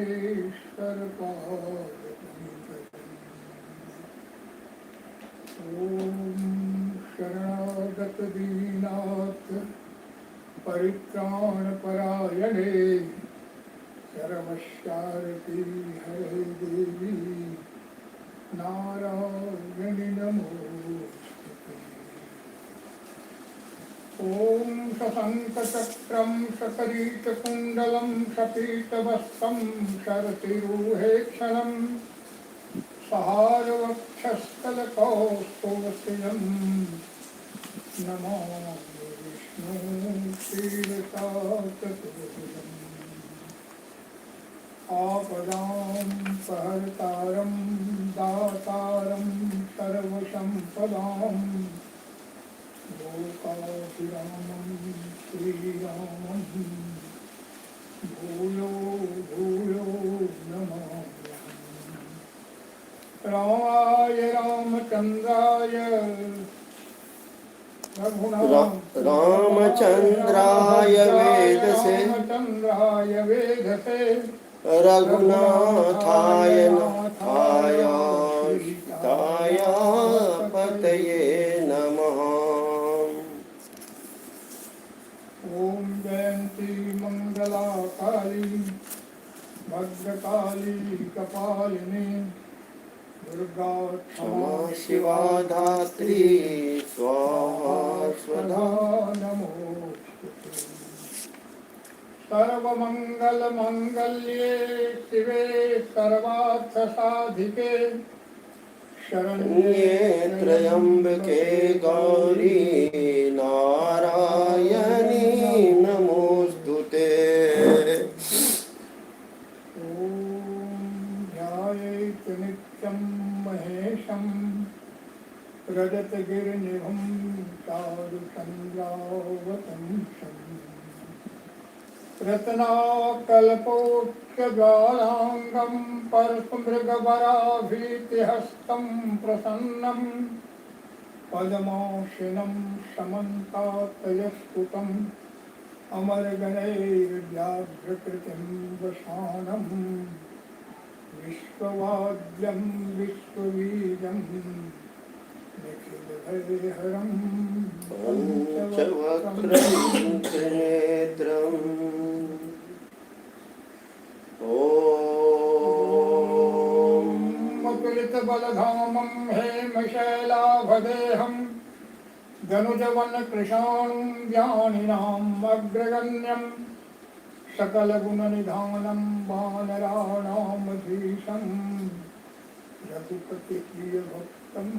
ईश्वर ओम शरणागत दीनाथ परित्राण परायणे सर्वशारदी हरे देवी नारायणि नमोस्तुते। ओम सशंखचक्रं सकरीचकुण्डलं सपीतवस्त्रं शरतिरुहेक्षणं सहारवक्षस्थलकौस्तुभस्थितं नमामि विष्णुं श्रीलताततुभुजम्। आपदां सहर्तारं दातारं सर्वसम्पदां लोकाभिरामं श्रीरामं भूयो भूयो नमाम्यहम्। रामाय रामचन्द्राय रामचन्द्राय वेधसे रघुनाथाय नाथाय सीताय पतये नमः। ओम जयंती मंगला काली भद्रकाली कपालिनी दुर्गा क्षमा शिवा धात्री स्वाहा स्वधा नमोस्तुते। सर्वमंगल मंगल्ये शिवे सर्वार्थ साधिके शरण्ये त्र्यंबके गौरी नारायणी नमोस्तुते। ध्यायेत् नित्यं महेशं रजतगिरिनिभं चारुचन्द्रावतंसम् रत्नाकल्पोच्चज्वालाङ्गं परशुमृगवराभीतिहस्तं प्रसन्नं पद्माशिनं समन्तातयस्तुतम् अमरगणैर्व्याघ्रकृतिं वशानं विश्ववाद्यं विश्ववीर्यं निखिलभयहरं पञ्चवक्त्रं त्रिनेत्रम् ॐ अतुलितबलधामं हेमशैलाभदेहं धनुजवनकृशाणुं ज्ञानिनाम् अग्रगण्यं सकलगुणनिधानं वानराणामधीशं रघुपतिप्रियभक्तं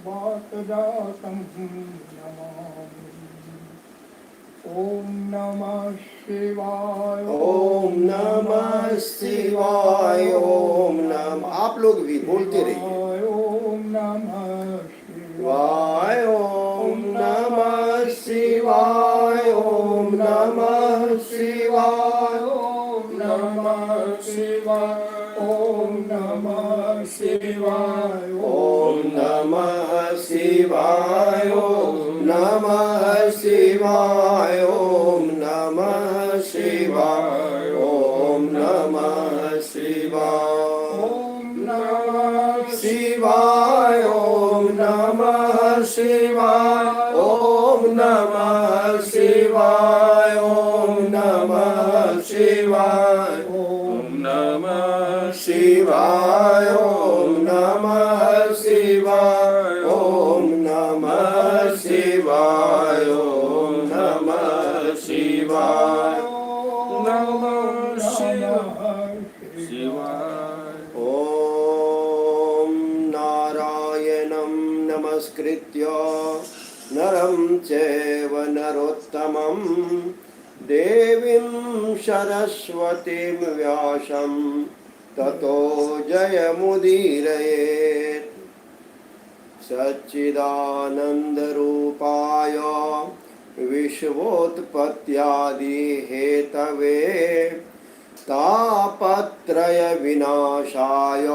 वातजातं नमामि। ओम नमः शिवाय ओम नमः शिवाय ओम नमः। आप लोग भी बोलते रहिए। ओम नमः शिवाय ओम नमः शिवाय ओम नमः शिवाय ओम नमः शिवाय ओम नमः शिवाय ओम नमः शिवाय ओम नमः शिवाय ओम नमः शिवाय ओम नमः शिवाय ओम नमः शिवाय ओम नमः शिवाय ओम नमः शिवाय ओम नमः शिवाय ओम नमः शिवाय ओम नमः शिवाय ओम नमः शिवाय ओम नमः शिवाय नमः शिवाय। ओम नारायणं नमस्कृत्य नरं चैव नरोत्तमं देवीं सरस्वतीं व्यासं ततो जयमुदीरयेत्। सच्चिदानन्दरूपाय विश्वोत्पत्त्यादिहेतवे तापत्रयविनाशाय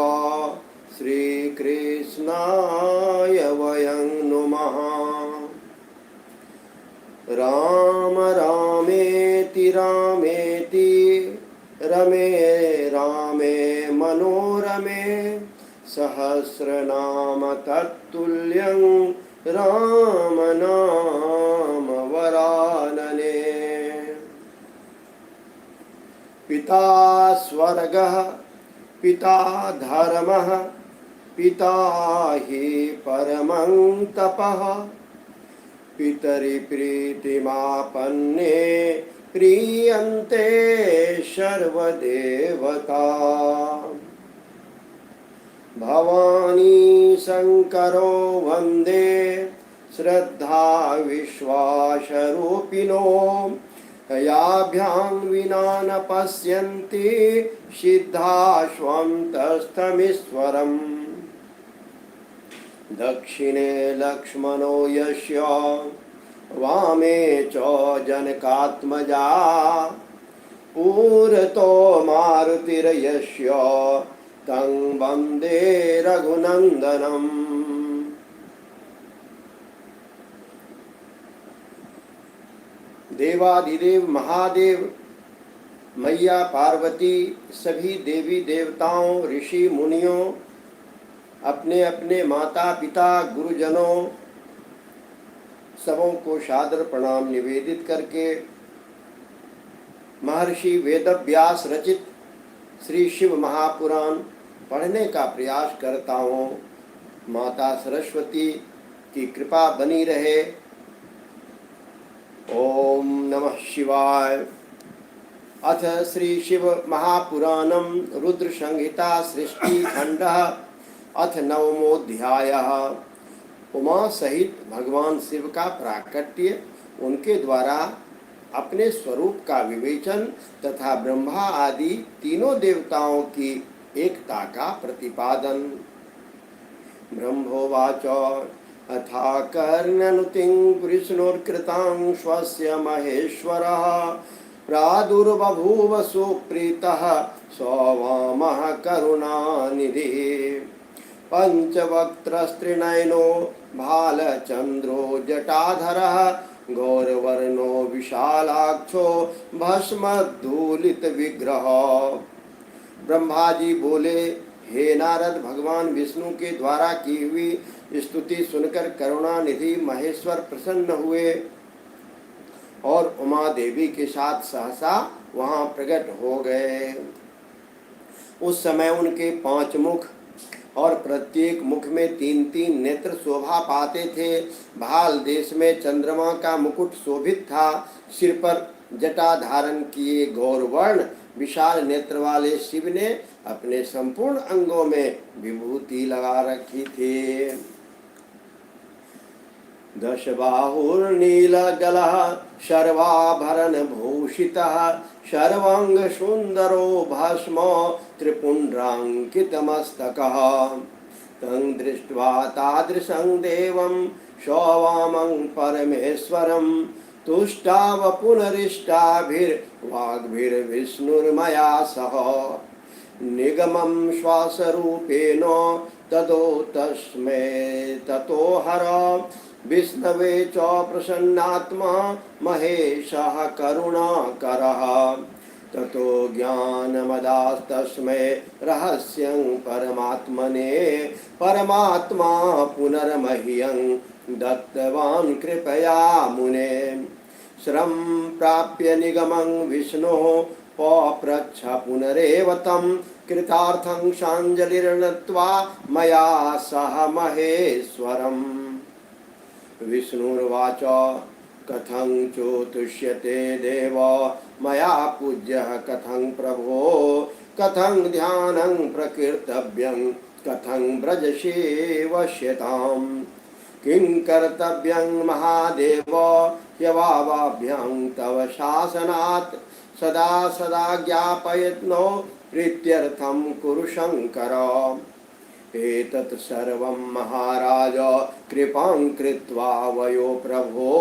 श्रीकृष्णाय वयं नुमः। राम रामेति रामेति रमे रामे मनोरमे सहस्रनाम तत्तुल्यं राम नाम वरानने। पिता स्वर्गः पिता धर्मः पिता हि परमं तपः पितरि प्रीतिमापन्ने प्रीयन्ते सर्वदेवता। भवानी शंकरो वन्दे श्रद्धा विश्वासरूपिणो याभ्यां विना न पश्यन्ति सिद्धाश्वन्तस्थमीश्वरम्। दक्षिणे लक्ष्मणो यस्य वामे च जनकात्मजा पुरतो मारुतिर्यस्य तं वन्दे रघुनन्दनम्। देवाधिदेव महादेव मैया पार्वती सभी देवी देवताओं ऋषि मुनियों अपने अपने माता पिता गुरुजनों सबों को सादर प्रणाम निवेदित करके महर्षि वेदव्यास रचित श्री शिव महापुराण पढ़ने का प्रयास करता हूँ। माता सरस्वती की कृपा बनी रहे। ओम नमः शिवाय। अथ श्री शिव महापुराणम रुद्र संहिता सृष्टि खंडः अथ नवमोऽध्यायः। उमा सहित भगवान शिव का प्राकट्य, उनके द्वारा अपने स्वरूप का विवेचन तथा ब्रह्मा आदि तीनों देवताओं की एकता का प्रतिपादन। ब्रह्मोवाच अथा कर्णनुतिं विष्णुर्कृतां स्वस्य महेश्वरः प्रादुर्बभूव सुप्रीतः स वामः करुणानिधिः। पंचवक्त्रस्त्रिनयनो भालचंद्रो जटाधरः गौरवर्णो विशालाक्षो भस्मधूलित विग्रह। ब्रह्मा जी बोले, हे नारद, भगवान विष्णु के द्वारा की हुई स्तुति सुनकर करुणानिधि महेश्वर प्रसन्न हुए और उमा देवी के साथ सहसा वहां प्रकट हो गए। उस समय उनके 5 मुख और प्रत्येक मुख में 3-3 नेत्र शोभा पाते थे। भाल देश में चंद्रमा का मुकुट शोभित था। सिर पर जटा धारण किए गौरवर्ण विशाल नेत्र वाले शिव ने अपने संपूर्ण अंगों में विभूति लगा रखी थी। दशबाहुर्नीलगलः सर्वाभरण भूषितः सर्वांग सुंदरो भस्म त्रिपुंड्रांकितमस्तकः। तं दृष्ट्वा तादृशं देवं सौवामं परमेश्वरं तुष्टाव पुनरिष्टाभिर्वाग्भिर्विष्णुर्मया सह। निगमं श्वासरूपेण ततो तस्मै ततो हर विष्णवे च प्रसन्नात्मा महेशः करुणाकरः। ततो ज्ञानमदास्तस्मै रहस्यं परमात्मने परमात्मा पुनर्मह्यं दत्तवान् कृपया मुने। श्रम प्राप्य निगमं विष्णोः पप्रच्छ पुनरेव तं कृतार्थं शाञ्जलिर्नत्वा मया सह महेश्वरम्। विष्णुर्वाच कथं चोतुष्यते देव मया पूज्यः कथं प्रभो कथं ध्यानं प्रकीर्तव्यं कथं व्रजसेवश्यताम्। किं कर्तव्यं महादेव ह्यवावाभ्यां तव शासनात् सदा सदा ज्ञापयत्नो प्रीत्यर्थं कुरु शंकर। एतत् सर्वं महाराज कृपां कृत्वा वयो प्रभो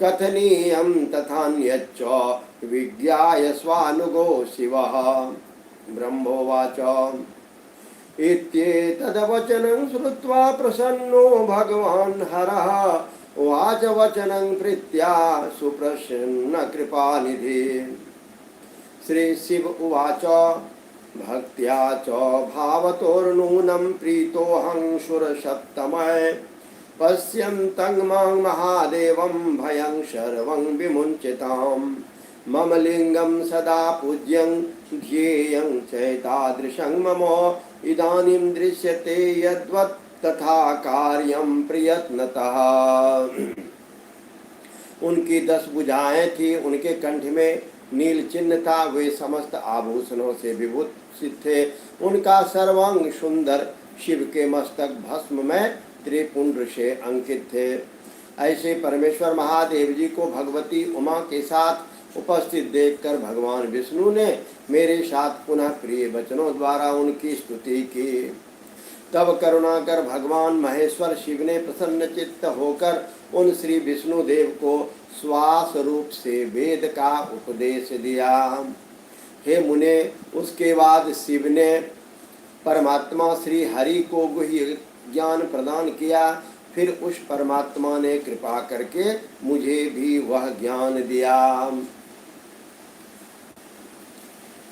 कथनीयं तथान्यच्च विज्ञाय स्वानुगो शिवः। ब्रह्मोवाच इत्येतद्वचनं श्रुत्वा प्रसन्नो भगवान् हरः उवाच वचनं प्रीत्या सुप्रसन्न कृपानिधि। श्री शिव उवाच भक्त्या च भावतोर्नूनं प्रीतोऽहं सुरसत्तमः पश्यन्तं मां महादेवं भयं सर्वं विमुञ्चिताम् मम लिंगं सदा पूज्यं ध्येयं चैतादृशं मम इदानीं दृश्यते यद्वत् तथा कार्यं प्रयत्नतः। उनकी 10 भुजाएं थी, उनके कंठ में नील चिन्ह था, वे समस्त आभूषणों से विभूषित थे। उनका सर्वांग सुंदर शिव के मस्तक भस्म में त्रिपुंड से अंकित थे। ऐसे परमेश्वर महादेव जी को भगवती उमा के साथ उपस्थित देखकर भगवान विष्णु ने मेरे साथ पुनः प्रिय वचनों द्वारा उनकी स्तुति की। तब करुणाकर भगवान महेश्वर शिव ने प्रसन्न चित्त होकर उन श्री विष्णु देव को श्वास रूप से वेद का उपदेश दिया। हे मुने, उसके बाद शिव ने परमात्मा श्री हरि को गुह्य ज्ञान प्रदान किया। फिर उस परमात्मा ने कृपा करके मुझे भी वह ज्ञान दिया।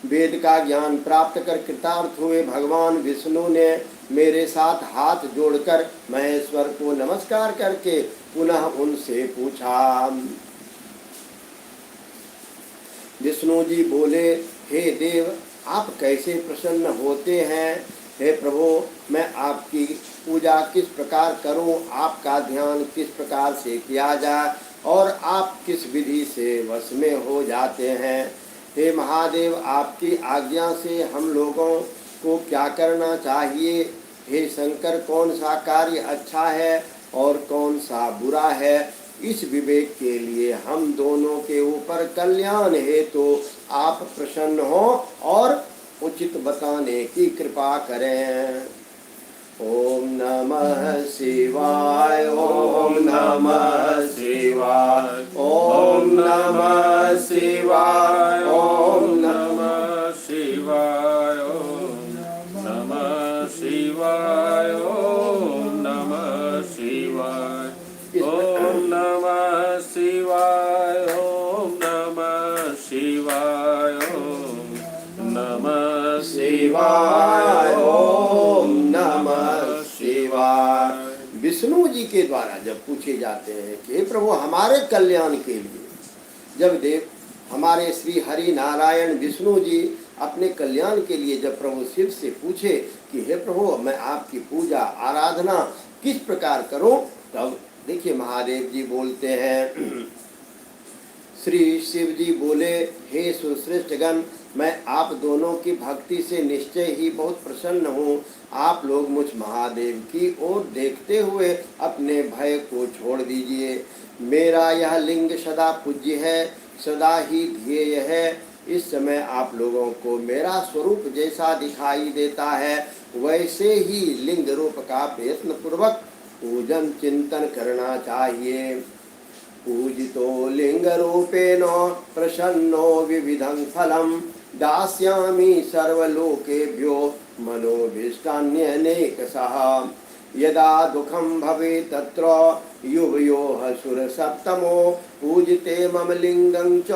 वेद का ज्ञान प्राप्त कर कृतार्थ हुए भगवान विष्णु ने मेरे साथ हाथ जोड़कर महेश्वर को नमस्कार करके पुनः उनसे पूछा। विष्णु जी बोले, हे देव, आप कैसे प्रसन्न होते हैं? हे प्रभु, मैं आपकी पूजा किस प्रकार करूं, आपका ध्यान किस प्रकार से किया जाए और आप किस विधि से वश में हो जाते हैं? हे महादेव, आपकी आज्ञा से हम लोगों को क्या करना चाहिए? हे शंकर, कौन सा कार्य अच्छा है और कौन सा बुरा है? इस विवेक के लिए हम दोनों के ऊपर कल्याण हेतु आप प्रसन्न हो और उचित बताने की कृपा करें। ओम नमः शिवाय, ओम नमः शिवाय, ओम नमः शिवाय, ओम नमः शिवाय, ओम नमः शिवाय, ओम नमः शिवाय, ओम नमः शिवाय, ओम नमः शिवाय, ओम नमः शिवाय, ओम नमः शिवाय। विष्णु जी के द्वारा जब पूछे जाते हैं कि हे प्रभु, हमारे कल्याण के लिए, जब देव हमारे श्री हरि नारायण विष्णु जी अपने कल्याण के लिए जब प्रभु शिव से पूछे कि हे प्रभु, मैं आपकी पूजा आराधना किस प्रकार करूं, तब देखिए महादेव जी बोलते हैं। श्री शिव जी बोले, हे सुश्रेष्ठ गण, मैं आप दोनों की भक्ति से निश्चय ही बहुत प्रसन्न हूँ। आप लोग मुझ महादेव की ओर देखते हुए अपने भय को छोड़ दीजिए। मेरा यह लिंग सदा पूज्य है, सदा ही ध्येय है। इस समय आप लोगों को मेरा स्वरूप जैसा दिखाई देता है, वैसे ही लिंग रूप का प्रयत्न पूर्वक पूजन चिंतन करना चाहिए। पूजितो लिंग रूपेण प्रसन्नो विविधं फलम दास्यामि सर्वलोकेभ्यो मनोभीष्टान्यनेकशः। यदा दुःखं भवेत् तत्र युवयोः सुरसप्तमो पूजिते मम लिंगं च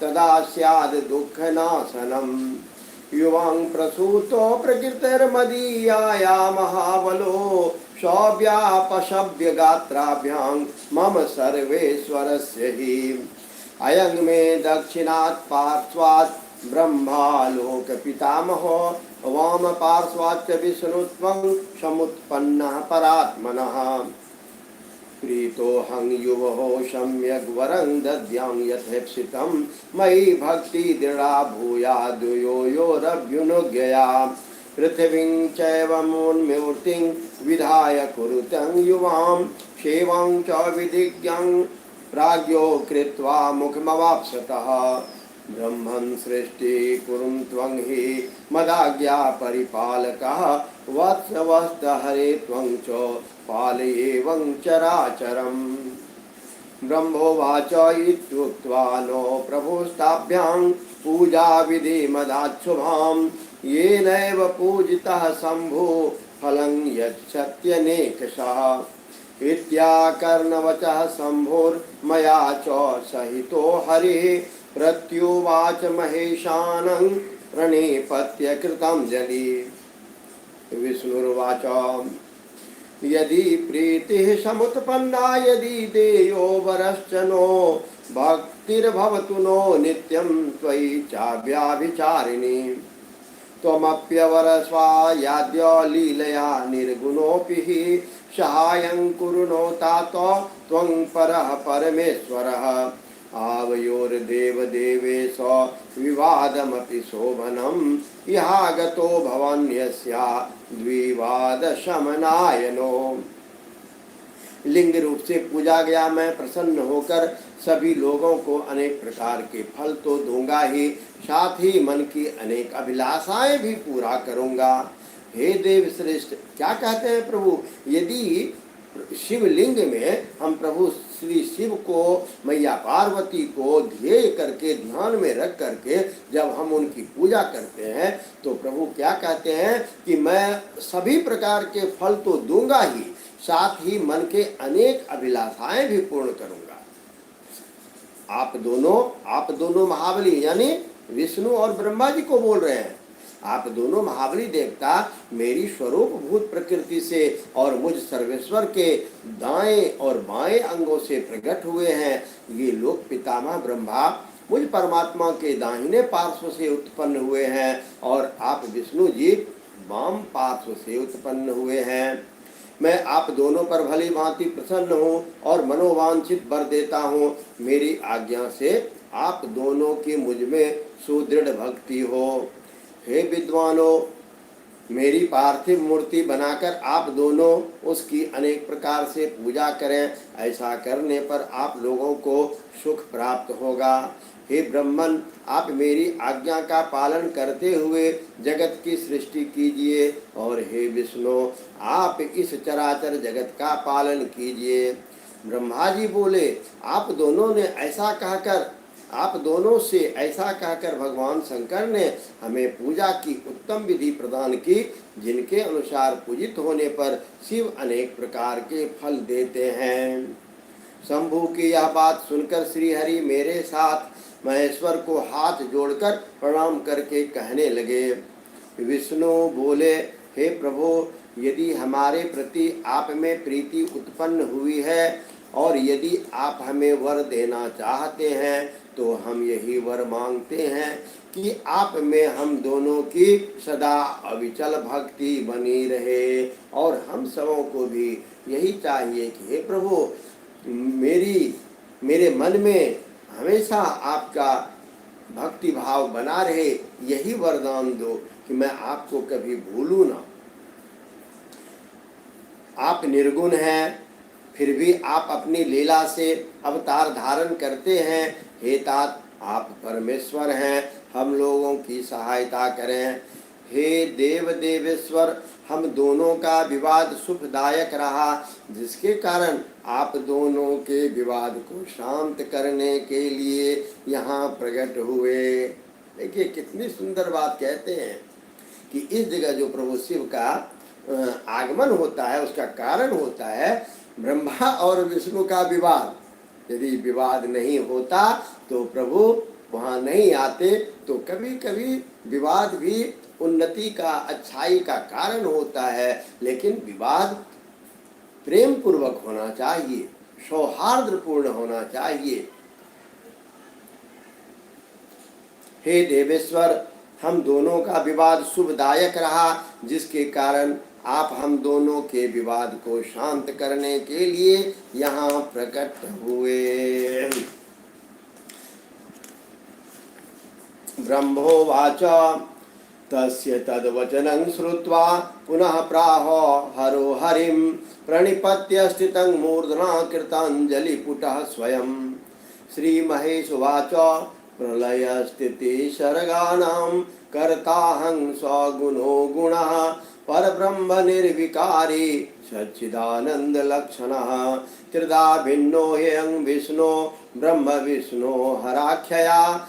तदा स्याद् दुःखनाशनम्। युवां प्रसूतो प्रकृतिर्मदीयाया महाबलो सव्यापशव्य गात्राभ्यां मम सर्वेश्वरस्य हि। अयं मे दक्षिणात् पार्श्वात् ब्रह्मा लोक पितामहो वाम पार्श्वाच्च विष्णुत्वं समुत्पन्नः परात्मनः। प्रीतोऽहं युवो सम्यग् वरं दद्यां यथेप्सितं मयि भक्ति दृढा भूयाद् योरभ्युनुज्ञया। पृथिवीं चैवमूर्तिं विधाय कुरुतं युवां सेवां च विधिज्ञं प्राज्ञो कृत्वा मुखमवाप्स्यतः। ब्रह्मन् सृष्टि कुरुं त्वं हि मदाज्ञा परिपालकः वत्स वस्त हरे त्वं च पालयेवं चराचरम्। ब्रह्मोवाच इत्युक्त्वा नो प्रभुस्ताभ्यां पूजा विधि मदाच्छुभां येनैव पूजितः शम्भो फलं यच्छत्यनेकशः। इत्याकर्णवचः शम्भोर्मया च सहितो हरिः प्रत्युवाच महेशानं प्रणिपत्य कृतं जलि। विष्णुर्वाच यदि प्रीतिः समुत्पन्ना यदि देयो वरश्च नो भक्तिर्भवतु नो नित्यं त्वयि चाव्याभिचारिणी। त्वमप्यवरस्वायाद्य लीलया निर्गुणोऽपि हि सहायं कुरु नो तात त्वं परः परमेश्वरः। आवयोर्देवदेवेश विवादमपि शोभनम् इहागतो भवन्यस्या द्विवाद शमनायनो। लिंग रूप से पूजा गया मैं प्रसन्न होकर सभी लोगों को अनेक प्रकार के फल तो दूंगा ही, साथ ही मन की अनेक अभिलाषाएं भी पूरा करूंगा। हे देव श्रेष्ठ, क्या कहते हैं प्रभु? यदि शिवलिंग में हम प्रभु श्री शिव को, मैया पार्वती को ध्येय करके ध्यान में रख करके जब हम उनकी पूजा करते हैं तो प्रभु क्या कहते हैं कि मैं सभी प्रकार के फल तो दूंगा ही, साथ ही मन के अनेक अभिलाषाएं भी पूर्ण करूंगा। आप दोनों महाबली यानी विष्णु और ब्रह्मा जी को बोल रहे हैं। आप दोनों महाबली देवता मेरी स्वरूप भूत प्रकृति से और मुझ सर्वेश्वर के दाएं और बाएं अंगों से प्रकट हुए हैं। ये लोग पितामह ब्रह्मा मुझ परमात्मा के दाहिने पार्श्व से उत्पन्न हुए हैं और आप विष्णु जी वाम पार्श्व से उत्पन्न हुए हैं। मैं आप दोनों पर भली भांति प्रसन्न हूँ और मनोवांछित वर देता हूँ। मेरी आज्ञा से आप दोनों की मुझ में सुदृढ़ भक्ति हो। हे विद्वानों, मेरी पार्थिव मूर्ति बनाकर आप दोनों उसकी अनेक प्रकार से पूजा करें। ऐसा करने पर आप लोगों को सुख प्राप्त होगा। हे ब्रह्मन, आप मेरी आज्ञा का पालन करते हुए जगत की सृष्टि कीजिए और हे विष्णु, आप इस चराचर जगत का पालन कीजिए। ब्रह्मा जी बोले, आप दोनों से ऐसा कहकर भगवान शंकर ने हमें पूजा की उत्तम विधि प्रदान की, जिनके अनुसार पूजित होने पर शिव अनेक प्रकार के फल देते हैं। शंभु की यह बात सुनकर श्री हरि मेरे साथ महेश्वर को हाथ जोड़कर प्रणाम करके कहने लगे। विष्णु बोले, हे प्रभु, यदि हमारे प्रति आप में प्रीति उत्पन्न हुई है और यदि आप हमें वर देना चाहते हैं तो हम यही वर मांगते हैं कि आप में हम दोनों की सदा अविचल भक्ति बनी रहे। और हम सबों को भी यही चाहिए कि हे प्रभु, मेरे मन में हमेशा आपका भक्ति भाव बना रहे। यही वरदान दो कि मैं आपको कभी भूलूं ना। आप निर्गुण हैं, फिर भी आप अपनी लीला से अवतार धारण करते हैं। हे तात, आप परमेश्वर हैं, हम लोगों की सहायता करें। हे देव देवेश्वर, हम दोनों का विवाद सुखदायक रहा, जिसके कारण आप दोनों के विवाद को शांत करने के लिए यहाँ प्रकट हुए। देखिए कितनी सुंदर बात कहते हैं कि इस जगह जो प्रभु शिव का आगमन होता है, उसका कारण होता है ब्रह्मा और विष्णु का विवाद। यदि विवाद नहीं होता तो प्रभु वहाँ नहीं आते। तो कभी कभी विवाद भी उन्नति का, अच्छाई का कारण होता है, लेकिन विवाद प्रेम पूर्वक होना चाहिए, सौहार्दपूर्ण होना चाहिए। हे देवेश्वर, हम दोनों का विवाद शुभदायक रहा, जिसके कारण आप हम दोनों के विवाद को शांत करने के लिए यहाँ प्रकट हुए। ब्रह्मोवाच तस्य तद्वचनं श्रुत्वा पुनः प्राह हरो हरिं प्रणिपत्य स्थितं मूर्धना कृताञ्जलिपुटः स्वयं। श्रीमहेशुवाच प्रलय स्थिति सर्गाणां कर्ताहं सगुणो गुणः परब्रह्म निर्विकारी सच्चिदानंद लक्षणः। त्रिधा भिन्नो ह्यं विष्णु ब्रह्म विष्णु हराख्यया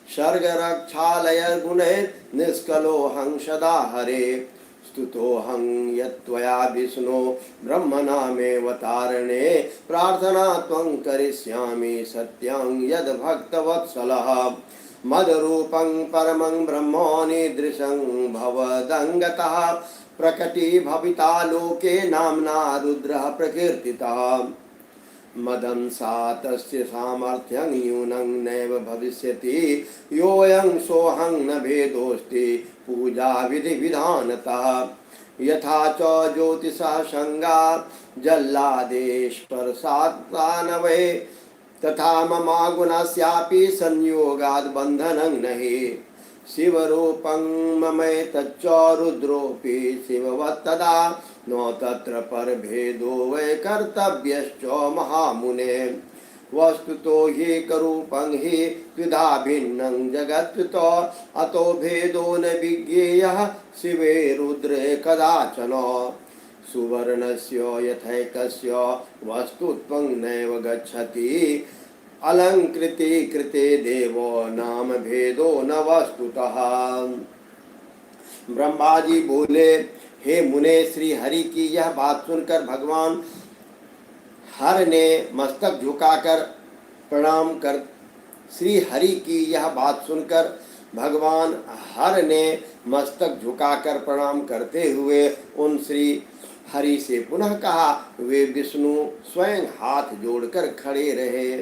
सर्गरक्षालय गुणे निष्कलो हं सदा हरे। स्तुतोऽहं यत्त्वया विष्णो ब्रह्मणामेवतारणे प्रार्थना त्वं करिष्यामि सत्यं यद्भक्तवत्सलः मदरूपं परमं ब्रह्मोऽनिदृशं भवदङ्गतः प्रकटीभविता लोके नाम्ना रुद्रः प्रकीर्तितः मदंसा तस्य सामर्थ्यं न्यूनं नैव भविष्यति योऽयं सोऽहं न भेदोऽस्ति पूजा विधि विधानतः यथा च ज्योतिषः संगा जल्लादेश परसात्तानवे तथा ममा गुणस्यापि संयोगाद् बन्धनं नहि शिवरूपं ममैतच्च रुद्रोऽपि शिववत्तदा न तत्र परभेदो वै कर्तव्यश्च महामुने वस्तुतो ह्येकरूपं हि द्विधा भिन्नं जगत्तो अतो भेदो न विज्ञेयः शिवे रुद्रे कदाचन सुवर्णस्य यथैकस्य वस्तुत्वं नैव गच्छति अलंकृति कृते देवो नाम भेदो न वस्तुतः। ब्रह्मा जी बोले, हे मुने, श्री हरि की यह बात सुनकर भगवान हर ने मस्तक झुकाकर प्रणाम कर श्री हरि की यह बात सुनकर भगवान हर ने मस्तक झुकाकर प्रणाम करते हुए उन श्री हरि से पुनः कहा। वे विष्णु स्वयं हाथ जोड़कर खड़े रहे।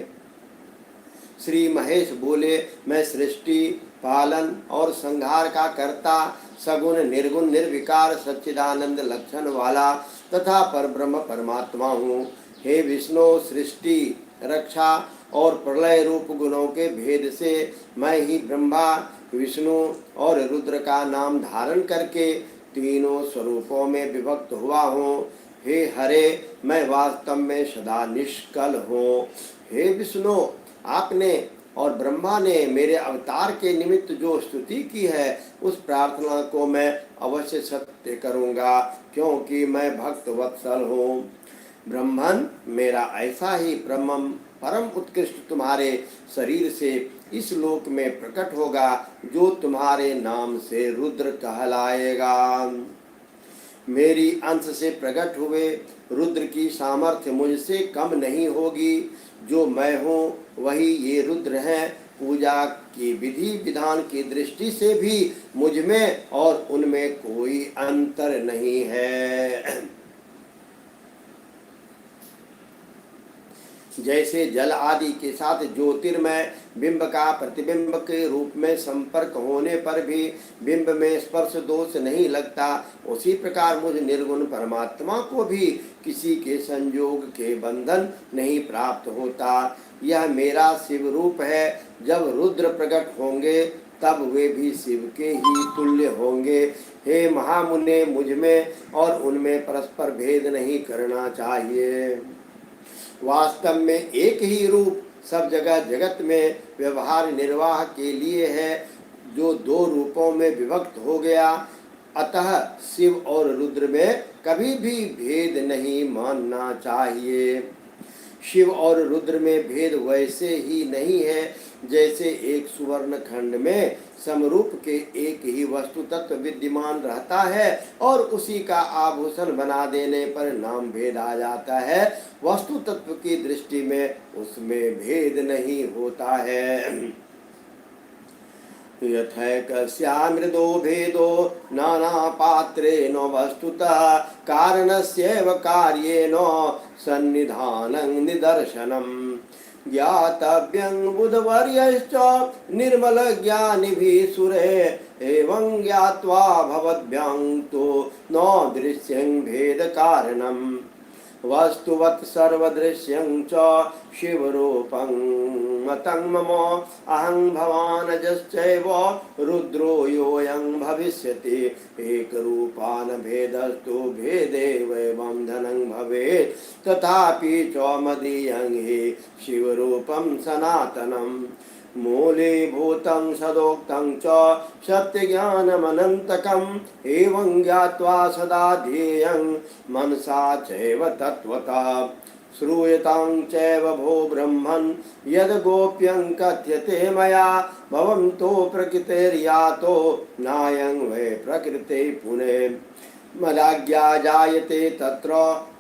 श्री महेश बोले, मैं सृष्टि पालन और संहार का कर्ता, सगुण निर्गुण निर्विकार सच्चिदानंद लक्षण वाला तथा परब्रह्म परमात्मा हूँ। हे विष्णु, सृष्टि रक्षा और प्रलय रूप गुणों के भेद से मैं ही ब्रह्मा विष्णु और रुद्र का नाम धारण करके तीनों स्वरूपों में विभक्त हुआ हूँ। हे हरे, मैं वास्तव में सदा निष्कल हूँ। हे विष्णु, आपने और ब्रह्मा ने मेरे अवतार के निमित्त जो स्तुति की है उस प्रार्थना को मैं अवश्य सत्य करूँगा, क्योंकि मैं भक्त वत्सल हूँ। ब्रह्मन, मेरा ऐसा ही परम उत्कृष्ट तुम्हारे शरीर से इस लोक में प्रकट होगा जो तुम्हारे नाम से रुद्र कहलाएगा। मेरी अंश से प्रकट हुए रुद्र की सामर्थ्य मुझसे कम नहीं होगी। जो मैं हूँ वही ये रुद्र हैं। पूजा की विधि विधान की दृष्टि से भी मुझ में और उनमें कोई अंतर नहीं है। जैसे जल आदि के साथ ज्योतिर्मय बिंब का प्रतिबिंब के रूप में संपर्क होने पर भी बिंब में स्पर्श दोष नहीं लगता, उसी प्रकार मुझ निर्गुण परमात्मा को भी किसी के संयोग के बंधन नहीं प्राप्त होता। यह मेरा शिव रूप है। जब रुद्र प्रकट होंगे तब वे भी शिव के ही तुल्य होंगे। हे महामुने, मुझ में और उनमें परस्पर भेद नहीं करना चाहिए। वास्तव में एक ही रूप सब जगह जगत में व्यवहार निर्वाह के लिए है, जो दो रूपों में विभक्त हो गया। अतः शिव और रुद्र में कभी भी भेद नहीं मानना चाहिए। शिव और रुद्र में भेद वैसे ही नहीं है जैसे एक सुवर्ण खंड में समरूप के एक ही वस्तु तत्व विद्यमान रहता है और उसी का आभूषण बना देने पर नाम भेद आ जाता है। वस्तु तत्व की दृष्टि में उसमें भेद नहीं होता है। यथैकस्यामृदो भेदो नाना पात्रेण वस्तुतः कारणस्यैव कार्येण सन्निधानं निदर्शनम् ज्ञातव्यं बुधवर्यश्च निर्मल ज्ञानिभिः सुरे एवं ज्ञात्वा भवद्भ्यां तो न दृश्यं भेद कारणम् वस्तुवत् सर्वदृश्यं च शिवरूपं मतं मम अहं भवानजश्चैव रुद्रो योऽयं भविष्यति एकरूपान् भेदस्तु भेदे वै बन्धनं भवेत् तथापि च मदीयं हि शिवरूपं सनातनम् मूलीभूतं सदोक्तं च सत्यज्ञानमनन्तकम् एवं ज्ञात्वा सदा ध्येयं मनसा चैव तत्त्वतः श्रूयतां चैव भो ब्रह्मन् यद् गोप्यं कथ्यते मया भवन्तो प्रकृतेर्यातो नायं वै प्रकृते पुने मदाज्ञा जायते तत्र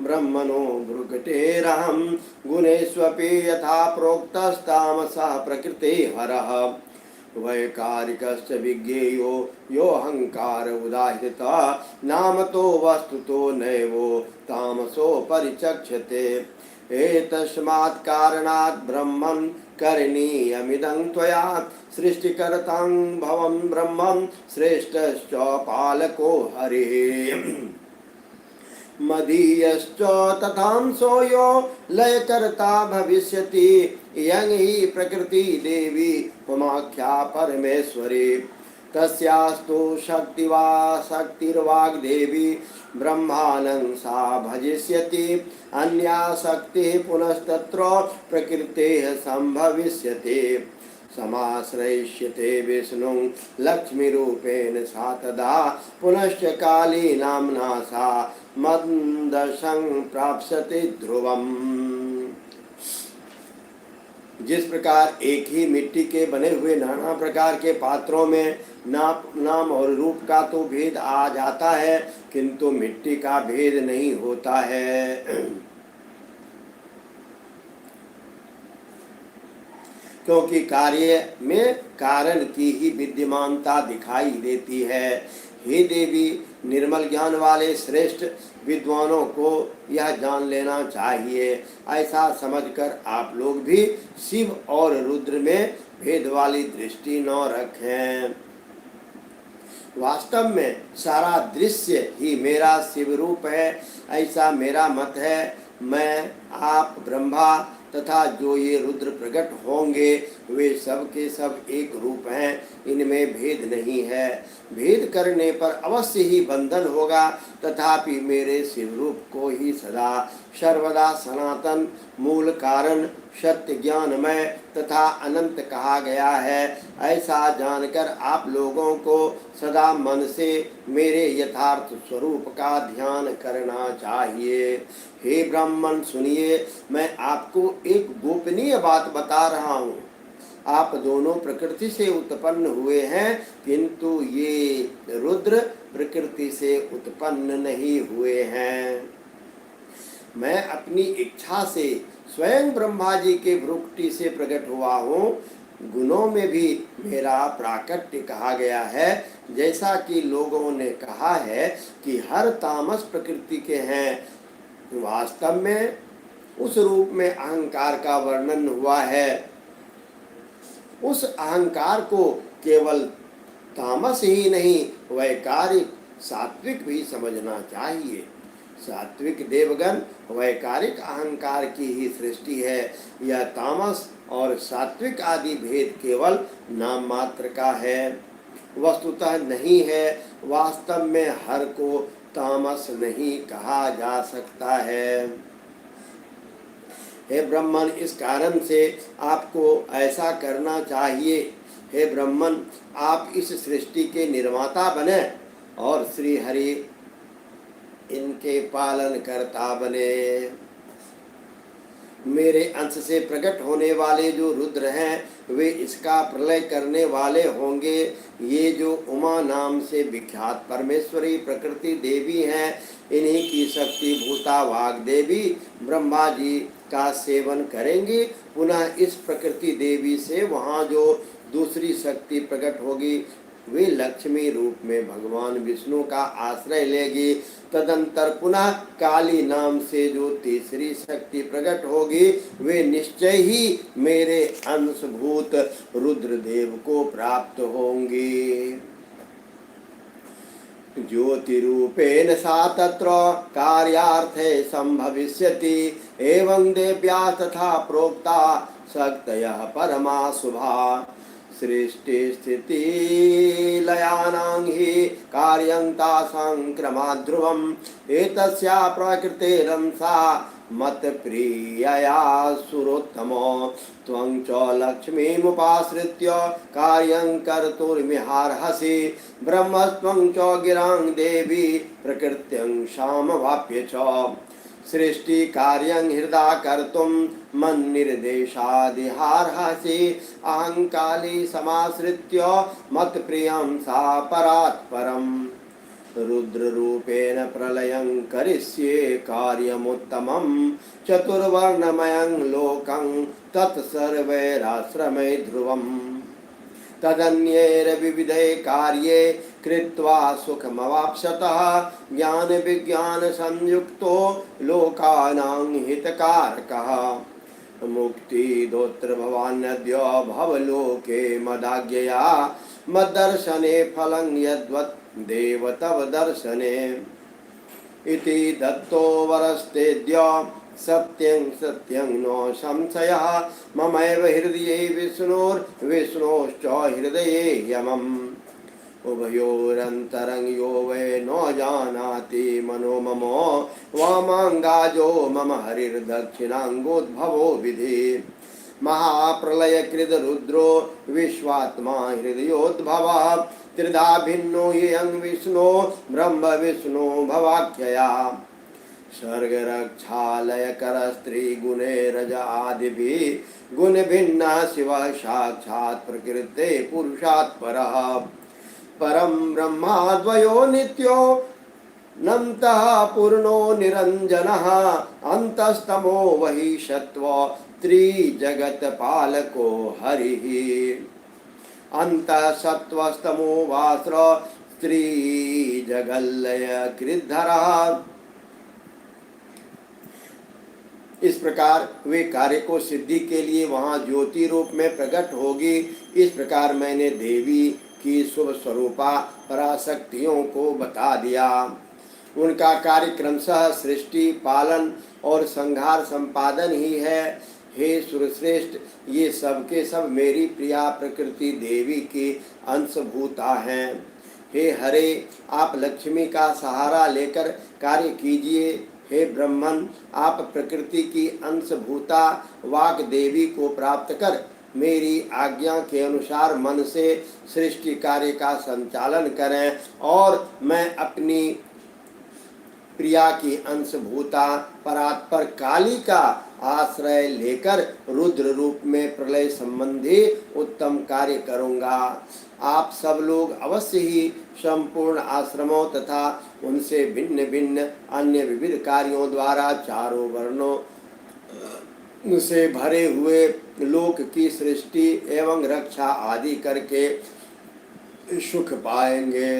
ब्रह्मणो भ्रुकटेरहं गुणेष्वपि यथा प्रोक्तस्तामसः प्रकृते हरः वैकारिकश्च विज्ञेयो योऽहङ्कार उदाहृतः नामतो वस्तुतो नैवो तामसो परिचक्षते एतस्मात् कारणात् ब्रह्मन् करणीयमिदं त्वया सृष्टिकर्तां भवं ब्रह्मं श्रेष्ठश्च पालको हरिः मदीयश्च तथांसो यो लयकर्ता भविष्यति यं हि प्रकृति देवी त्वमाख्या परमेश्वरी तस्यास्तु शक्तिवा शक्तिर्वाग्देवी ब्रह्मानं सा भजिष्यति अन्या शक्तिः पुनस्तत्र प्रकृतेः सम्भविष्यति समाश्रयिष्यते विष्णुं लक्ष्मीरूपेण सा तदा पुनश्च काली नाम्ना सा मन्दशं प्राप्स्यति ध्रुवम्। जिस प्रकार एक ही मिट्टी के बने हुए नाना प्रकार के पात्रों में नाम और रूप का तो भेद आ जाता है, किंतु मिट्टी का भेद नहीं होता है। क्योंकि कार्य में कारण की ही विद्यमानता दिखाई देती है। हे देवी, निर्मल ज्ञान वाले श्रेष्ठ विद्वानों को यह जान लेना चाहिए। ऐसा समझकर आप लोग भी शिव और रुद्र में भेद वाली दृष्टि न रखें। वास्तव में सारा दृश्य ही मेरा शिव रूप है, ऐसा मेरा मत है। मैं, आप, ब्रह्मा तथा जो ये रुद्र प्रकट होंगे वे सब के सब एक रूप हैं, इनमें भेद नहीं है। भेद करने पर अवश्य ही बंधन होगा, तथापि मेरे शिव रूप को ही सदा सर्वदा सनातन मूल कारण सत्य ज्ञानमय तथा अनंत कहा गया है। ऐसा जानकर आप लोगों को सदा मन से मेरे यथार्थ स्वरूप का ध्यान करना चाहिए। हे ब्राह्मण सुनिए, मैं आपको एक गोपनीय बात बता रहा हूँ। आप दोनों प्रकृति से उत्पन्न हुए हैं, किंतु ये रुद्र प्रकृति से उत्पन्न नहीं हुए हैं। मैं अपनी इच्छा से स्वयं ब्रह्मा जी के भ्रुकुटी से प्रकट हुआ हूँ। गुणों में भी मेरा प्राकट्य कहा गया है, जैसा कि लोगों ने कहा है कि हर तामस प्रकृति के हैं। वास्तव में उस रूप में अहंकार का वर्णन हुआ है। उस अहंकार को केवल तामस ही नहीं, वैकारिक सात्विक भी समझना चाहिए। सात्विक देवगण वैकारिक अहंकार की ही सृष्टि है। यह तामस और सात्विक आदि भेद केवल नाम मात्र का है, वस्तुतः नहीं है। वास्तव में हर को तामस नहीं कहा जा सकता है। हे ब्राह्मण, इस कारण से आपको ऐसा करना चाहिए। हे ब्राह्मण, आप इस सृष्टि के निर्माता बने और श्री हरि इनके पालन करता बने। मेरे अंश से प्रकट होने वाले जो रुद्र हैं वे इसका प्रलय करने वाले होंगे। ये जो उमा नाम से विख्यात परमेश्वरी प्रकृति देवी हैं, इन्हीं की शक्ति भूता वाग देवी ब्रह्मा जी का सेवन करेंगी। पुनः इस प्रकृति देवी से वहाँ जो दूसरी शक्ति प्रकट होगी वे लक्ष्मी रूप में भगवान विष्णु का आश्रय लेगी। तदंतर पुनः काली नाम से जो तीसरी शक्ति प्रकट होगी वे निश्चय ही मेरे अंशभूत रुद्रदेव को प्राप्त होंगी। ज्योतिरूपेण सा तत्र कार्यार्थे संभविष्यति। एवं देव्या तथा प्रोक्ता शक्तयः परमा शुभा। सृष्टि स्थिति लयानां हि कार्यं तासां क्रमाद्ध्रुवम्। एतस्या प्रकृतेरंसा मत्प्रियया सुरोत्तमो। त्वं च लक्ष्मीमुपाश्रित्य कार्यं कर्तुमिहार्हसि। ब्रह्मस्त्वं च गिरां देवी प्रकृत्यं क्षामवाप्य च। सृष्टि कार्यं हृदा कर्तुं मन्निर्देशादिहार्हसि। अहंकाली समाश्रित्य मत्प्रियं सा परात् परम्। रुद्र रूपेण प्रलयं करिष्ये कार्यमुत्तमं चतुर्वर्णमयं लोकं तत्सर्वैराश्रमे ध्रुवम् तदन्यैर्विविधे कार्ये कृत्वा सुखमवाप्स्यतः ज्ञान विज्ञान संयुक्तो लोकानां हितकारकः मुक्तिदोत्र भवान्नद्य भवलोके मदाज्ञया मद्दर्शने फलं यद्वत् देव तव दर्शने इति दत्तो वरस्तेद्य सत्यं सत्यं नो संशयः ममैव हृदये विष्णोश्च हृदये यमम् उभयोरन्तरं यो वै न जानाति मनो मम वामाङ्गाजो मम हरिर्दक्षिणाङ्गोद्भवो विधि महाप्रलयकृद रुद्रो विश्वात्मा हृदयोद्भवः त्रिधा भिन्नो यं विष्णो ब्रह्म विष्णु भवाख्यया स्वर्गरक्षालय कर स्त्री गुणे रज आदिभिः गुण भिन्नः शिवः साक्षात् प्रकृते पुरुषात् परः परं ब्रह्माद्वयो नित्यो नन्तः पूर्णो निरञ्जनः अन्तस्तमो वही सत्त्व त्रिजगत्पालको हरिः अन्तः सत्त्वस्तमो वास्र त्रिजगल्लय कृद्धरः। इस प्रकार वे कार्य को सिद्धि के लिए वहाँ ज्योति रूप में प्रकट होगी। इस प्रकार मैंने देवी की शुभ स्वरूपा पराशक्तियों को बता दिया। उनका कार्य क्रमशः सृष्टि पालन और संहार संपादन ही है। हे सुरश्रेष्ठ, ये सब के सब मेरी प्रिया प्रकृति देवी की अंशभूता हैं। हे हरे, आप लक्ष्मी का सहारा लेकर कार्य कीजिए। हे ब्रह्मन, आप प्रकृति की अंशभूता वाक देवी को प्राप्त कर मेरी आज्ञा के अनुसार मन से सृष्टि कार्य का संचालन करें और मैं अपनी प्रिया की अंशभूता परात्पर काली का आश्रय लेकर रुद्र रूप में प्रलय संबंधी उत्तम कार्य करूंगा। आप सब लोग अवश्य ही संपूर्ण आश्रमों तथा उनसे भिन्न भिन्न अन्य विविध कार्यों द्वारा चारों वर्णों से भरे हुए लोक की सृष्टि एवं रक्षा आदि करके सुख पाएंगे।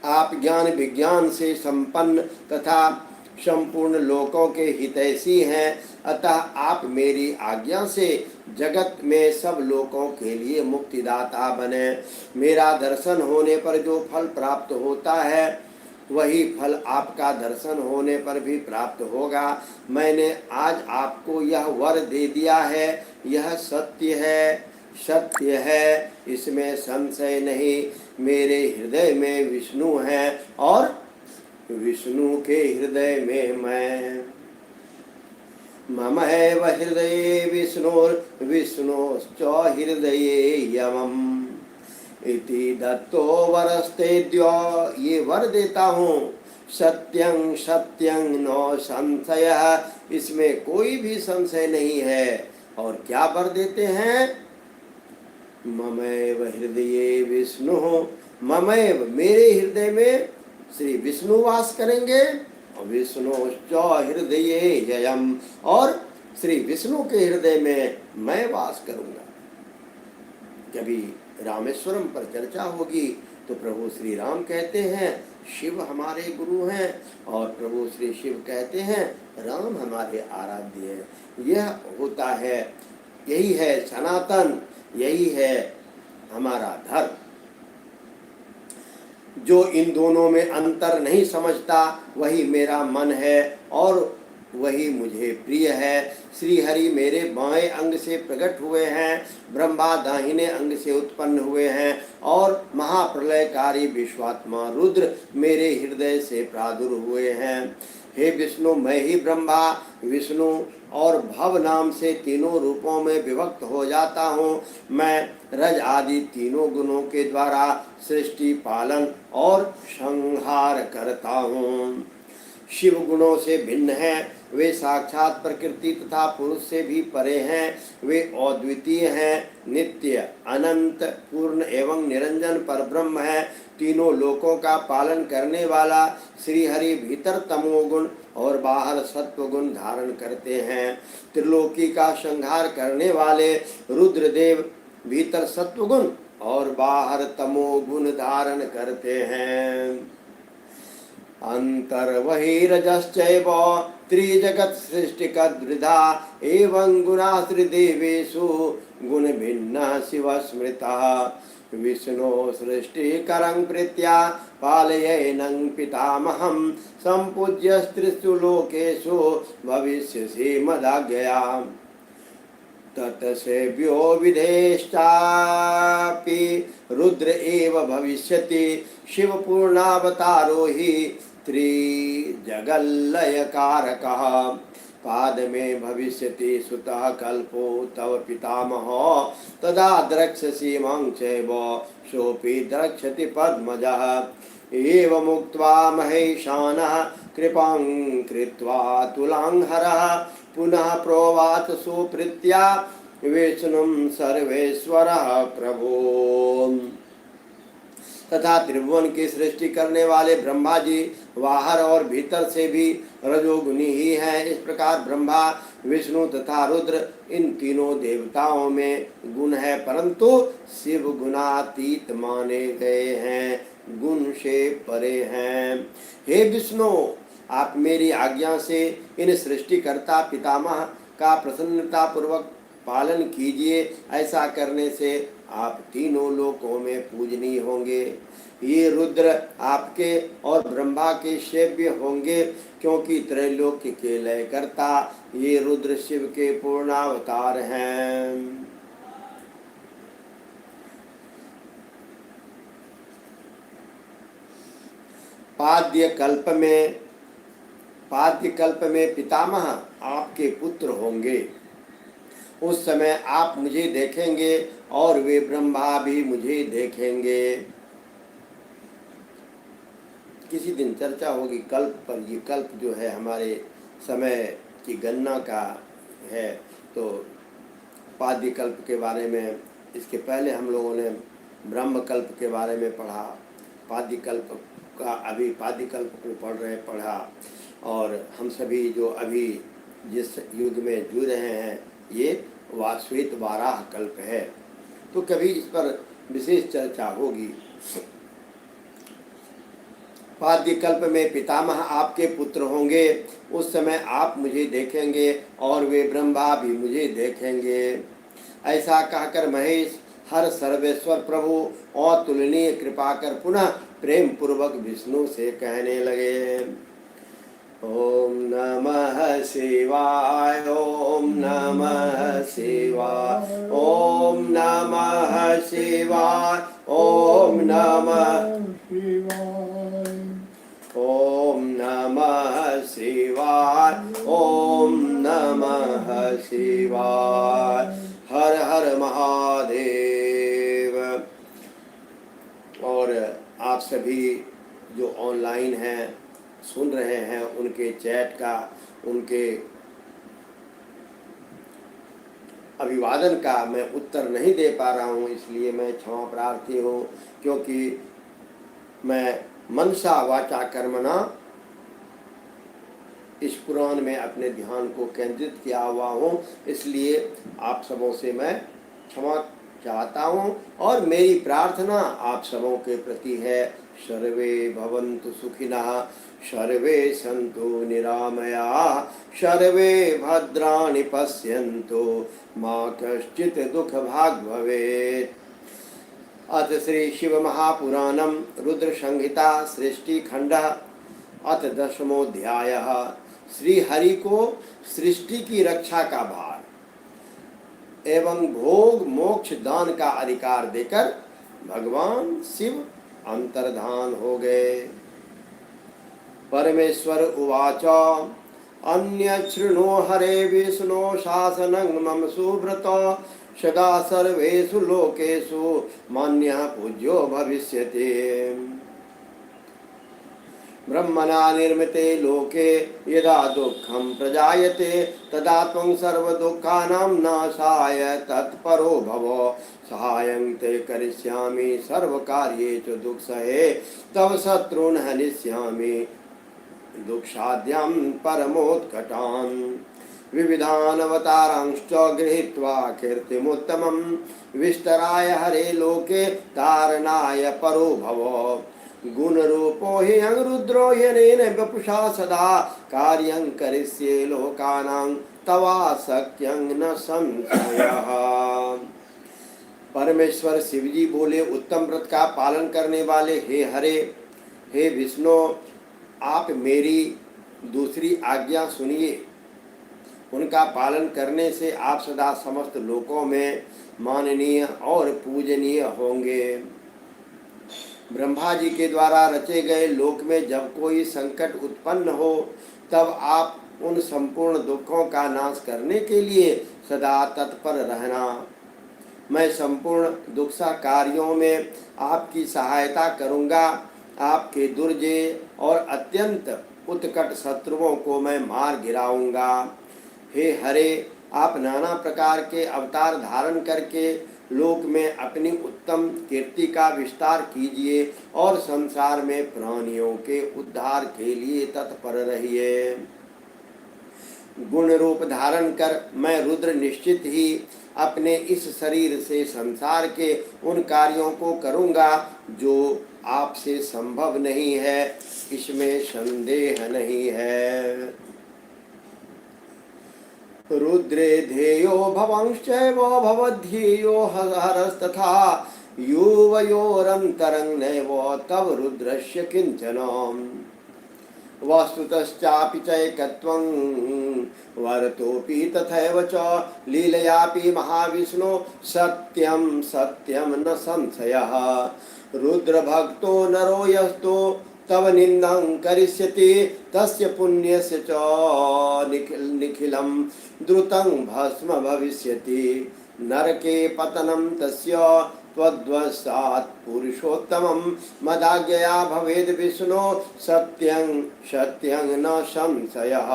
आप ज्ञान विज्ञान से संपन्न तथा संपूर्ण लोकों के हितैषी हैं, अतः आप मेरी आज्ञा से जगत में सब लोकों के लिए मुक्तिदाता बने। मेरा दर्शन होने पर जो फल प्राप्त होता है वही फल आपका दर्शन होने पर भी प्राप्त होगा। मैंने आज आपको यह वर दे दिया है, यह सत्य है, सत्य है, इसमें संशय नहीं। मेरे हृदय में विष्णु है और विष्णु के हृदय में मैं। ममैव हृदये विष्णोश्च हृदये यमम् इति दत्तो वरस्तेद्य, ये वर देता हूँ। सत्यं सत्यं न संशयः, इसमें कोई भी संशय नहीं है। और क्या वर देते हैं? ममैव हृदये विष्णु, ममैव मेरे हृदय में श्री विष्णु वास करेंगे। विष्णुश्च हृदये ययम्, और श्री विष्णु के हृदय में मैं वास करूंगा। कभी रामेश्वरम पर चर्चा होगी तो प्रभु श्री राम कहते हैं शिव हमारे गुरु हैं, और प्रभु श्री शिव कहते हैं राम हमारे आराध्य हैं। यह होता है, यही है सनातन, यही है हमारा धर्म। जो इन दोनों में अंतर नहीं समझता वही मेरा मन है और वही मुझे प्रिय है। श्री हरि मेरे बाएं अंग से प्रकट हुए हैं, ब्रह्मा दाहिने अंग से उत्पन्न हुए हैं, और महाप्रलयकारी विश्वात्मा रुद्र मेरे हृदय से प्रादुर्भूत हुए हैं। हे विष्णु, मैं ही ब्रह्मा विष्णु और भव नाम से तीनों रूपों में विभक्त हो जाता हूँ। मैं रज आदि तीनों गुणों के द्वारा सृष्टि पालन और संहार करता हूँ। शिव गुणों से भिन्न हैं, वे साक्षात प्रकृति तथा पुरुष से भी परे हैं। वे अद्वितीय हैं, नित्य अनंत पूर्ण एवं निरंजन परब्रह्म हैं। तीनों लोकों का पालन करने वाला श्री हरि भीतर तमोगुण और बाहर सत्वगुण धारण करते हैं। त्रिलोकी का संहार करने वाले रुद्रदेव भीतर सत्वगुण और बाहर तमोगुण धारण करते हैं। अंतर्बहिरजश्चैव त्रिजगत् सृष्टिकद्वृधा एवं गुणाश्रिदेवेषु गुणभिन्नः शिव स्मृतः। विष्णु सृष्टिकरं प्रीत्या पालयेनं पितामहं सम्पूज्य त्रिषु लोकेषु भविष्यसि मदाज्ञया। तत्सेव्यो विधेश्चापि रुद्र एव भविष्यति शिवपूर्णावतारो हि त्रिजगल्लयकारकः। पाद में भविष्यति सुतः कल्पो तव पितामहो तदा द्रक्ष्यसि मां चैव सोऽपि द्रक्ष्यति पद्मजः। एवमुक्त्वा महेशानः कृपां कृत्वा तुलांहरः पुनः प्रोवाच सुप्रीत्या विष्णुं सर्वेश्वरः प्रभो। तथा त्रिभुवन की सृष्टि करने वाले ब्रह्मा जी बाहर और भीतर से भी रजोगुनी ही हैं। इस प्रकार ब्रह्मा विष्णु तथा रुद्र इन तीनों देवताओं में गुण है, परंतु शिव गुणातीत माने गए हैं, गुण से परे हैं। हे विष्णु, आप मेरी आज्ञा से इन सृष्टिकर्ता पितामह का प्रसन्नता पूर्वक पालन कीजिए। ऐसा करने से आप तीनों लोकों में पूजनीय होंगे। ये रुद्र आपके और ब्रह्मा के सेव्य होंगे, क्योंकि त्रैलोक्य के लयकर्ता ये रुद्र शिव के पूर्णावतार हैं। पाद्य कल्प में पितामह आपके पुत्र होंगे। उस समय आप मुझे देखेंगे और वे ब्रह्मा भी मुझे देखेंगे। किसी दिन चर्चा होगी कल्प पर। ये कल्प जो है हमारे समय की गणना का है, तो पाद्य कल्प के बारे में इसके पहले हम लोगों ने ब्रह्म कल्प के बारे में पढ़ा। पाद्य कल्प का अभी पाद्य कल्प को पढ़ा, और हम सभी जो अभी जिस युग में जूझ रहे हैं ये श्वेत वाराह कल्प है। तो कभी इस पर विशेष चर्चा होगी। पाद्य कल्प में पितामह आपके पुत्र होंगे। उस समय आप मुझे देखेंगे और वे ब्रह्मा भी मुझे देखेंगे। ऐसा कहकर महेश हर सर्वेश्वर प्रभु और तुलनीय कृपा कर पुनः प्रेम पूर्वक विष्णु से कहने लगे, ओम नमः शिवाय, ओम नमः शिवाय, ओम नमः शिवाय, ओम नमः शिवाय, ओम नमः शिवाय, ओम नमः शिवाय। हर हर महादेव। और आप सभी जो ऑनलाइन हैं, सुन रहे हैं, उनके चैट का, उनके अभिवादन का मैं उत्तर नहीं दे पा रहा हूँ, इसलिए मैं क्षमा प्रार्थी हूँ। क्योंकि मैं मनसा वाचा कर्मणा इस पुराण में अपने ध्यान को केंद्रित किया हुआ हूँ, इसलिए आप सबों से मैं क्षमा चाहता हूँ। और मेरी प्रार्थना आप सबों के प्रति है, सर्वे भवन्तु सुखिनः, सर्वे सन्तु निरामयाः, सर्वे भद्राणि पश्यन्तु, मा कश्चित् दुःखभाग् भवेत्। अथ श्री शिव महापुराणम रुद्र संहिता सृष्टि खंड अथ 10वां श्री हरि को सृष्टि की रक्षा का भार एवं भोग मोक्ष दान का अधिकार देकर भगवान शिव अंतर्धान हो गए। परमेश्वर उवाच, अन्य शृणु हरे विष्णु शासनं मम सुव्रत, सदा सर्वेषु लोकेषु मान्यः पूज्यो भविष्यति। ब्रह्मणा निर्मिते लोके यदा दुःखं प्रजायते तदा त्वं सर्वदुःखानां नाशाय तत्परो भव। सहायं ते करिष्यामि सर्वकार्येषु दुःखसहे तव शत्रून् हनिष्यामि दुःखाद्यां परमोत्कटान्। विविधानवतारांश्च गृहीत्वा कीर्तिमुत्तमं विस्तराय हरे लोके तारणाय परो भव। गुणरूपो हि रुद्रो येन वपुषा सदा कार्यं करिष्ये लोकानां तवाशक्यं न संशयः। परमेश्वर शिवजी बोले, उत्तम व्रत का पालन करने वाले हे हरे, हे विष्णु, आप मेरी दूसरी आज्ञा सुनिए। उनका पालन करने से आप सदा समस्त लोकों में माननीय और पूजनीय होंगे। ब्रह्मा जी के द्वारा रचे गए लोक में जब कोई संकट उत्पन्न हो तब आप उन संपूर्ण दुखों का नाश करने के लिए सदा तत्पर रहना। मैं संपूर्ण दुखसा कार्यों में आपकी सहायता करूंगा। आपके दुर्जय और अत्यंत उत्कट शत्रुओं को मैं मार गिराऊंगा। हे हरे, आप नाना प्रकार के अवतार धारण करके लोक में अपनी उत्तम कीर्ति का विस्तार कीजिए और संसार में प्राणियों के उद्धार के लिए तत्पर रहिए। गुण रूप धारण कर मैं रुद्र निश्चित ही अपने इस शरीर से संसार के उन कार्यों को करूँगा जो आपसे संभव नहीं है, इसमें संदेह नहीं है। रुद्रे ध्येयो भवंश्चैव भवध्येयो हरस्तथा युवयोरन्तरं नैव तव रुद्रस्य किंचन। वस्तुतश्चापि चैकत्वं वरतोऽपि तथैव च लीलयापि महाविष्णु सत्यं सत्यं न संशयः। रुद्रभक्तो नरो यस्तो तव निंदं करिष्यति तस्य पुण्यस्य च निखिलं द्रुतं भस्म भविष्यति। नरके पतनं तस्य त्वद्वशात् पुरुषोत्तमं मदाज्ञया भवेद् विष्णो सत्यं सत्यं न संशयः।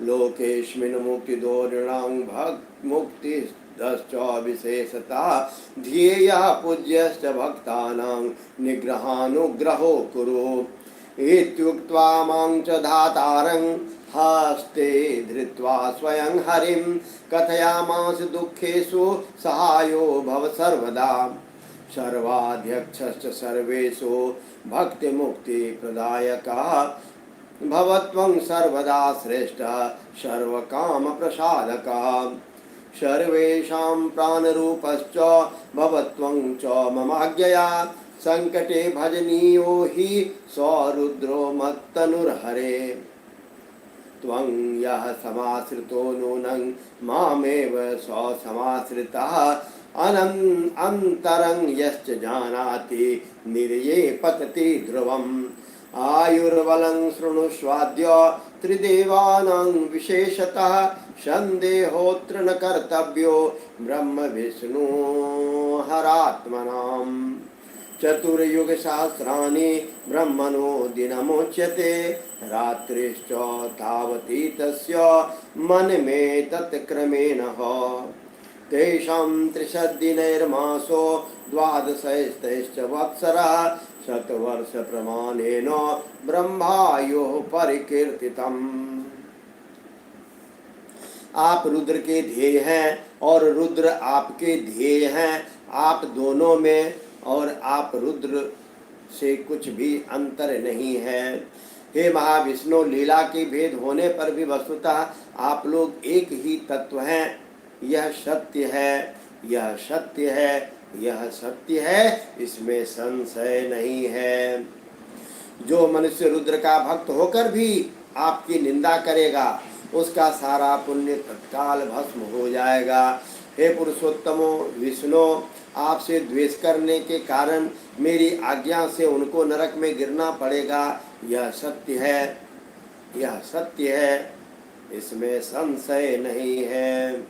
लोकेऽस्मिन् मुक्तिदोरिणां मुक्तिदश्च विशेषता ध्येयः पूज्यश्च भक्तानां निग्रहानुग्रहो कुरु। इत्युक्त्वा मां च धातारं हस्ते धृत्वा स्वयं हरिं कथयामास दुःखेषु सहायो भव सर्वदा। सर्वाध्यक्षश्च सर्वेषु भक्तिमुक्तिप्रदायकः भवत्वं सर्वदा श्रेष्ठः सर्वकामप्रसादकः। सर्वेषां प्राणरूपश्च भवत्वं च ममाज्ञया संकटे भजनीयो हि सरुद्रो मत्तनुर्हरे। त्वं यः समाश्रितो नूनं मामेव स समाश्रितः अन्तरं यश्च जानाति निर्ये पतति ध्रुवम्। आयुर्बलं शृणुष्वाद्य त्रिदेवानां विशेषतः संदेहोऽत्र न कर्तव्यो ब्रह्म विष्णु हरात्मनाम्। चतुर्युग सहस्राणि ब्रह्मणो दिनमुच्यते रात्रिश्च तावती तस्य मन में तत्क्रमेण तेषां त्रिशद्दिनैर्मासो द्वादशैस्तैश्च वत्सरः शतवर्ष प्रमाणेन ब्रह्मायोः परिकीर्तितम्। आप रुद्र के ध्येय हैं और रुद्र आपके ध्येय हैं। आप दोनों में और आप रुद्र से कुछ भी अंतर नहीं है। हे महाविष्णु, लीला के भेद होने पर भी वस्तुतः आप लोग एक ही तत्व हैं। यह सत्य है, यह सत्य है, यह सत्य है, इसमें संशय नहीं है। जो मनुष्य रुद्र का भक्त होकर भी आपकी निंदा करेगा उसका सारा पुण्य तत्काल भस्म हो जाएगा। हे पुरुषोत्तमो विष्णु, आपसे द्वेष करने के कारण मेरी आज्ञा से उनको नरक में गिरना पड़ेगा। यह सत्य है, यह सत्य है, इसमें संशय नहीं है।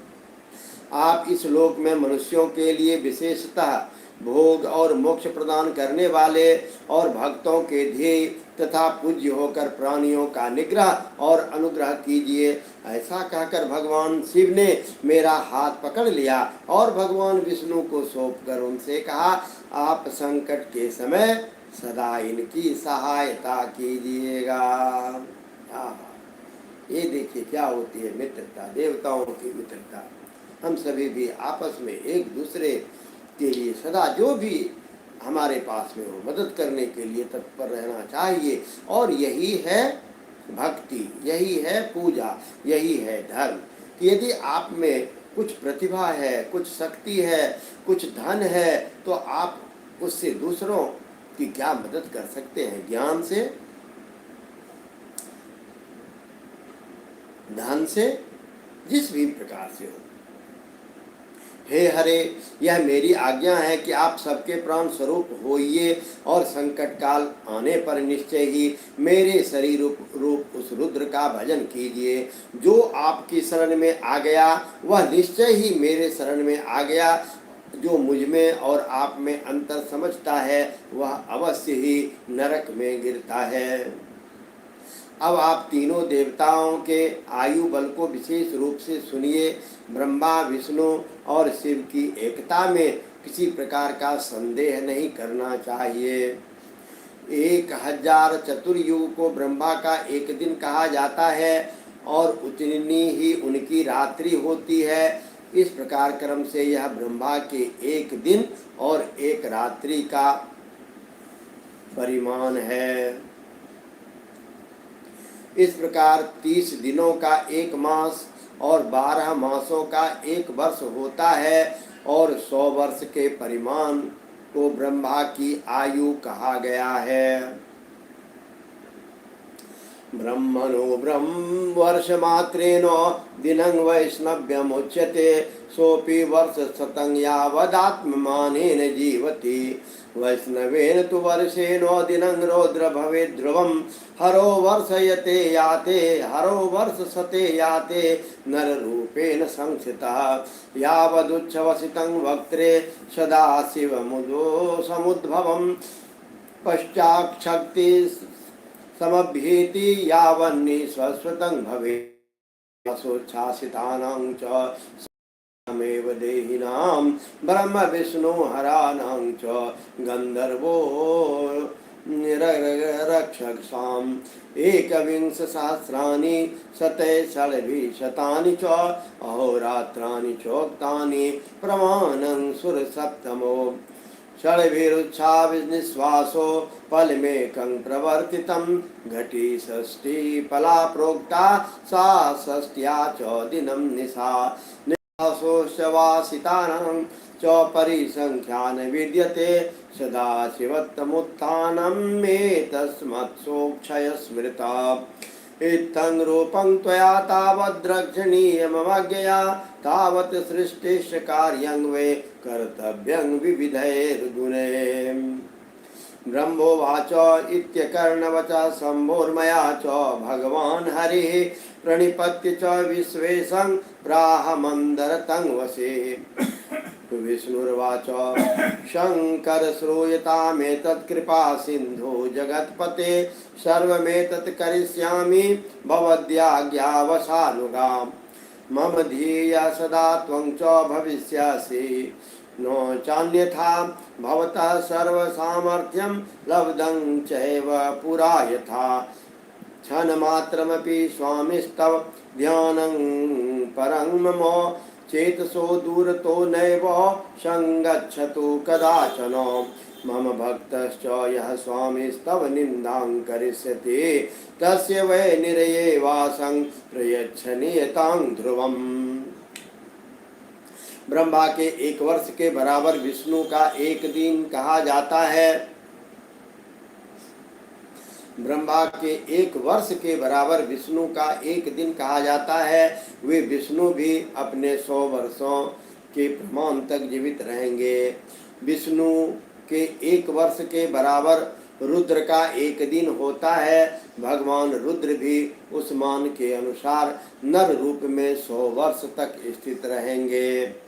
आप इस लोक में मनुष्यों के लिए विशेषतः भोग और मोक्ष प्रदान करने वाले और भक्तों के ध्येय तथा पूज्य होकर प्राणियों का निग्रह और अनुग्रह कीजिए। ऐसा कहकर भगवान शिव ने मेरा हाथ पकड़ लिया और भगवान विष्णु को सौंपकर उनसे कहा, आप संकट के समय सदा इनकी सहायता कीजिएगा। ये देखिए क्या होती है मित्रता, देवताओं की मित्रता। हम सभी भी आपस में एक दूसरे के लिए सदा जो भी हमारे पास में हो मदद करने के लिए तत्पर रहना चाहिए। और यही है भक्ति, यही है पूजा, यही है धर्म। कि यदि आप में कुछ प्रतिभा है, कुछ शक्ति है, कुछ धन है, तो आप उससे दूसरों की क्या मदद कर सकते हैं? ज्ञान से, धन से, जिस भी प्रकार से हो। हे हरे, यह मेरी आज्ञा है कि आप सबके प्राण स्वरूप होइए और संकट काल आने पर निश्चय ही मेरे शरीर रूप उस रुद्र का भजन कीजिए। जो आपकी शरण में आ गया वह निश्चय ही मेरे शरण में आ गया। जो मुझ में और आप में अंतर समझता है वह अवश्य ही नरक में गिरता है। अब आप तीनों देवताओं के आयु बल को विशेष रूप से सुनिए। ब्रह्मा, विष्णु और शिव की एकता में किसी प्रकार का संदेह नहीं करना चाहिए। 1000 चतुर्युग को ब्रह्मा का एक दिन कहा जाता है और उतनी ही उनकी रात्रि होती है। इस प्रकार क्रम से यह ब्रह्मा के एक दिन और एक रात्रि का परिमाण है। इस प्रकार 30 दिनों का एक मास और 12 मासों का एक वर्ष होता है और 100 वर्ष के परिमाण को ब्रह्मा की आयु कहा गया है। ब्रह्मणो ब्रह्म वर्ष मात्रेण दिनं वैष्णव्यमुच्यते सोऽपि वर्ष शतं यावदात्ममानेन जीवति वैष्णवेन तु वर्षेण दिनं रौद्र भवेत् ध्रुवं हरो वर्षयते याते हरो वर्ष शते याते नररूपेण संस्थितः यावदुच्छ्वसितं वक्त्रे सदा शिवमुदो समुद्भवं पश्चाच्छक्ति समभ्येति यावन्नि स्वस्वतं भवेत् असोच्छ्वासितानां च तमेव देहिनां ब्रह्म विष्णु हराणां च गन्धर्वो रक्षसाम् एकविंश सहस्राणि शतैषड्भिशतानि च अहोरात्राणि चोक्तानि प्रमाणं सुरसप्तमो षड्भिरुच्छ्वासो फलमेकं प्रवर्तितं घटी षष्ठी फला प्रोक्ता सा षष्ट्या च दिनं निशा निशासोऽश्वासितानां च परिसंख्यान विद्यते सदा शिवत्तमुत्थानं मे तस्मत्सोक्षय स्मृता इत्थं रूपं त्वया तावद्रक्षणीयमवज्ञया तावत् सृष्टिश्च कार्यं वे कर्तव्यं विविधैर्गुणैः ब्रह्मोवाच इत्यकर्णवचः शम्भोर्मया च भगवान् हरिः प्रणिपत्य च विश्वेशं प्राहमन्दरतं वशे विष्णुर्वाच शंकर श्रूयतामेतत्कृपा सिन्धो जगत्पते सर्वमेतत् करिष्यामि भवद्याज्ञावशानुगाम् मम धिया सदा त्वं च भविष्यसि न चान्यथा भवतः सर्वसामर्थ्यं लब्धं चैव पुरा यथा क्षणमात्रमपि स्वामिस्तव ध्यानं परं मम चेतसो दूरतो नैव संगच्छतु कदाचन मम भक्तश्च यः स्वामिस्तव निन्दां करिष्यति तस्य वै निरये वासं प्रयच्छनियतां ध्रुवम्। ब्रह्मा के एक वर्ष के बराबर विष्णु का एक दिन कहा जाता है। ब्रह्मा के एक वर्ष के बराबर विष्णु का एक दिन कहा जाता है। वे विष्णु भी अपने 100 वर्षों के प्रमाण तक जीवित रहेंगे। विष्णु के एक वर्ष के बराबर रुद्र का एक दिन होता है। भगवान रुद्र भी उस मान के अनुसार नर रूप में 100 वर्ष तक स्थित रहेंगे।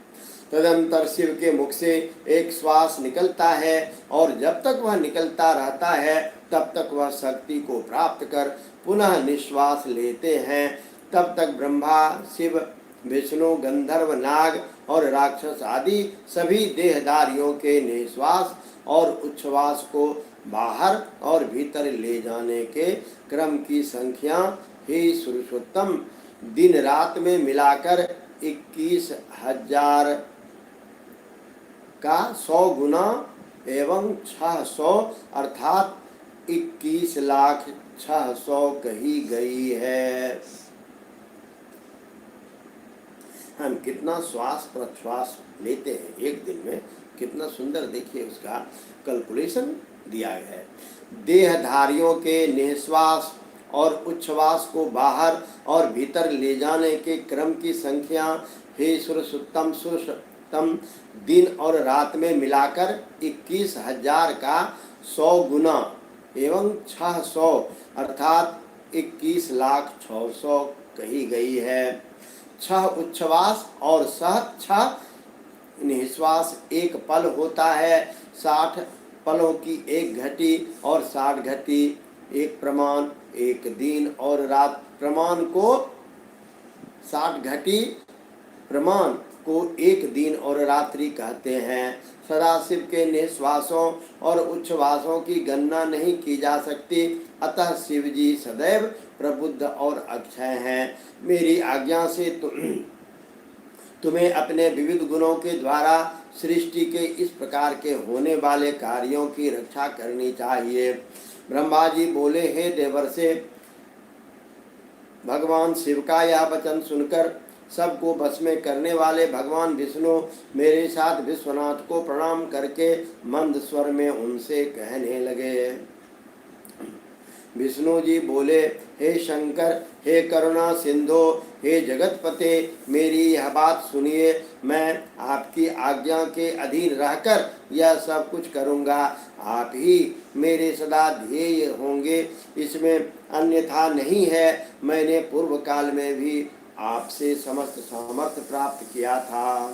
तदंतर शिव के मुख से एक श्वास निकलता है और जब तक वह निकलता रहता है तब तक वह शक्ति को प्राप्त कर पुनः निश्वास लेते हैं। तब तक ब्रह्मा, शिव, विष्णु, गंधर्व, नाग और राक्षस आदि सभी देहधारियों के निश्वास और उच्छ्वास को बाहर और भीतर ले जाने के क्रम की संख्या ही पुरुषोत्तम दिन रात में मिलाकर 21,000 का 100 गुना एवं 600 अर्थात 21,06,000 कही गई है। हम कितना श्वास प्रश्वास लेते हैं एक दिन में, कितना सुंदर देखिए उसका कैलकुलेशन दिया है। देहधारियों के निश्वास और उच्छ्वास को बाहर और भीतर ले जाने के क्रम की संख्या हे सुरसुत्तम दिन और रात में मिलाकर 21,000 का 100 गुना एवं 600 अर्थात 21,06,000 कही गई है। 6 उच्छ्वास और 6 निश्वास एक पल होता है। 60 पलों की एक घटी और 60 घटी एक प्रमाण, एक दिन और रात प्रमाण को 60 घटी प्रमाण को एक दिन और रात्रि कहते हैं। सदाशिव के निश्वासों और उच्छ्वासों की गणना नहीं की जा सकती, अतः शिव जी सदैव प्रबुद्ध और अक्षय हैं। मेरी आज्ञा से तुम्हें अपने विविध गुणों के द्वारा सृष्टि के इस प्रकार के होने वाले कार्यों की रक्षा करनी चाहिए। ब्रह्मा जी बोले, हे देवर्षे, भगवान शिव का यह वचन सुनकर सबको बस में करने वाले भगवान विष्णु मेरे साथ विश्वनाथ को प्रणाम करके मंद स्वर में उनसे कहने लगे। विष्णु जी बोले, हे शंकर, हे करुणा सिंधु, हे जगतपते, मेरी यह बात सुनिए। मैं आपकी आज्ञा के अधीन रहकर यह सब कुछ करूँगा। आप ही मेरे सदा ध्येय होंगे, इसमें अन्यथा नहीं है। मैंने पूर्व काल में भी आपसे समस्त सामर्थ्य प्राप्त किया था।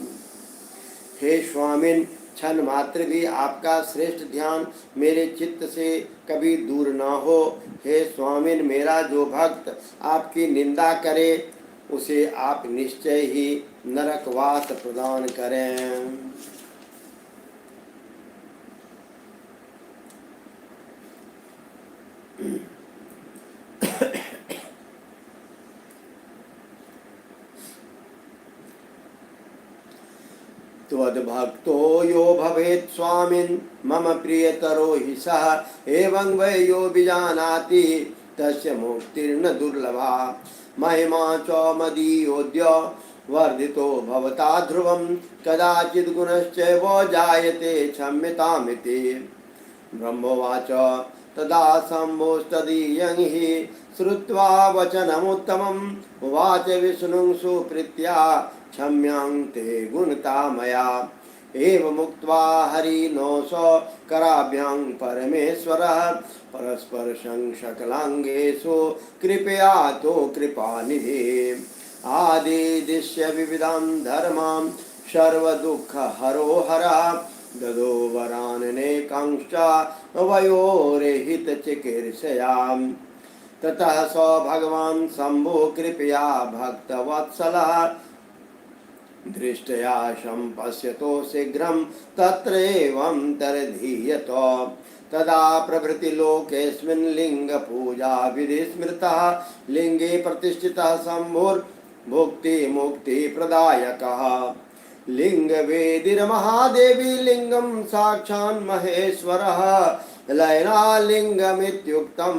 हे स्वामिन, क्षण मात्र भी आपका श्रेष्ठ ध्यान मेरे चित्त से कभी दूर न हो। हे स्वामिन, मेरा जो भक्त आपकी निंदा करे उसे आप निश्चय ही नरकवास प्रदान करें। त्वद्भक्तो यो भवेत् स्वामिन् मम प्रियतरो हि सः एवं वै यो विजानाति तस्य मुक्तिर्न दुर्लभा। महिमा च मदीयोऽद्य वर्धितो भवता ध्रुवं कदाचित् गुणश्चैव जायते क्षम्यतामिति। ब्रह्मोवाच तदा शम्भोस्तदीयं हि श्रुत्वा वचनमुत्तमम् उवाच विष्णुं सुप्रीत्या क्षम्यां ते गुणता मया। एवमुक्त्वा हरिणो कराभ्यां परमेश्वरः परस्परशं सकलांगेषु कृपया तो कृपानिधे। आदिदिश्य विविधां धर्मां सर्वदुःखहरो हरः ददो वराननेकांश्च वयोरहितचिकीर्षयाम्। ततः स भगवान् शम्भो कृपया भक्तवत्सलः दृष्टया संपश्यतो शीघ्रं तत्रैवं तरधीयत। तदा प्रभृति लोकेऽस्मिन् लिंगपूजा विधि स्मृतः लिंगे प्रतिष्ठितः शम्भुर्भुक्ति मुक्ति प्रदायकः। लिंगवेदिर्महादेवी लिंगं साक्षान् महेश्वरः लयनालिंगमित्युक्तं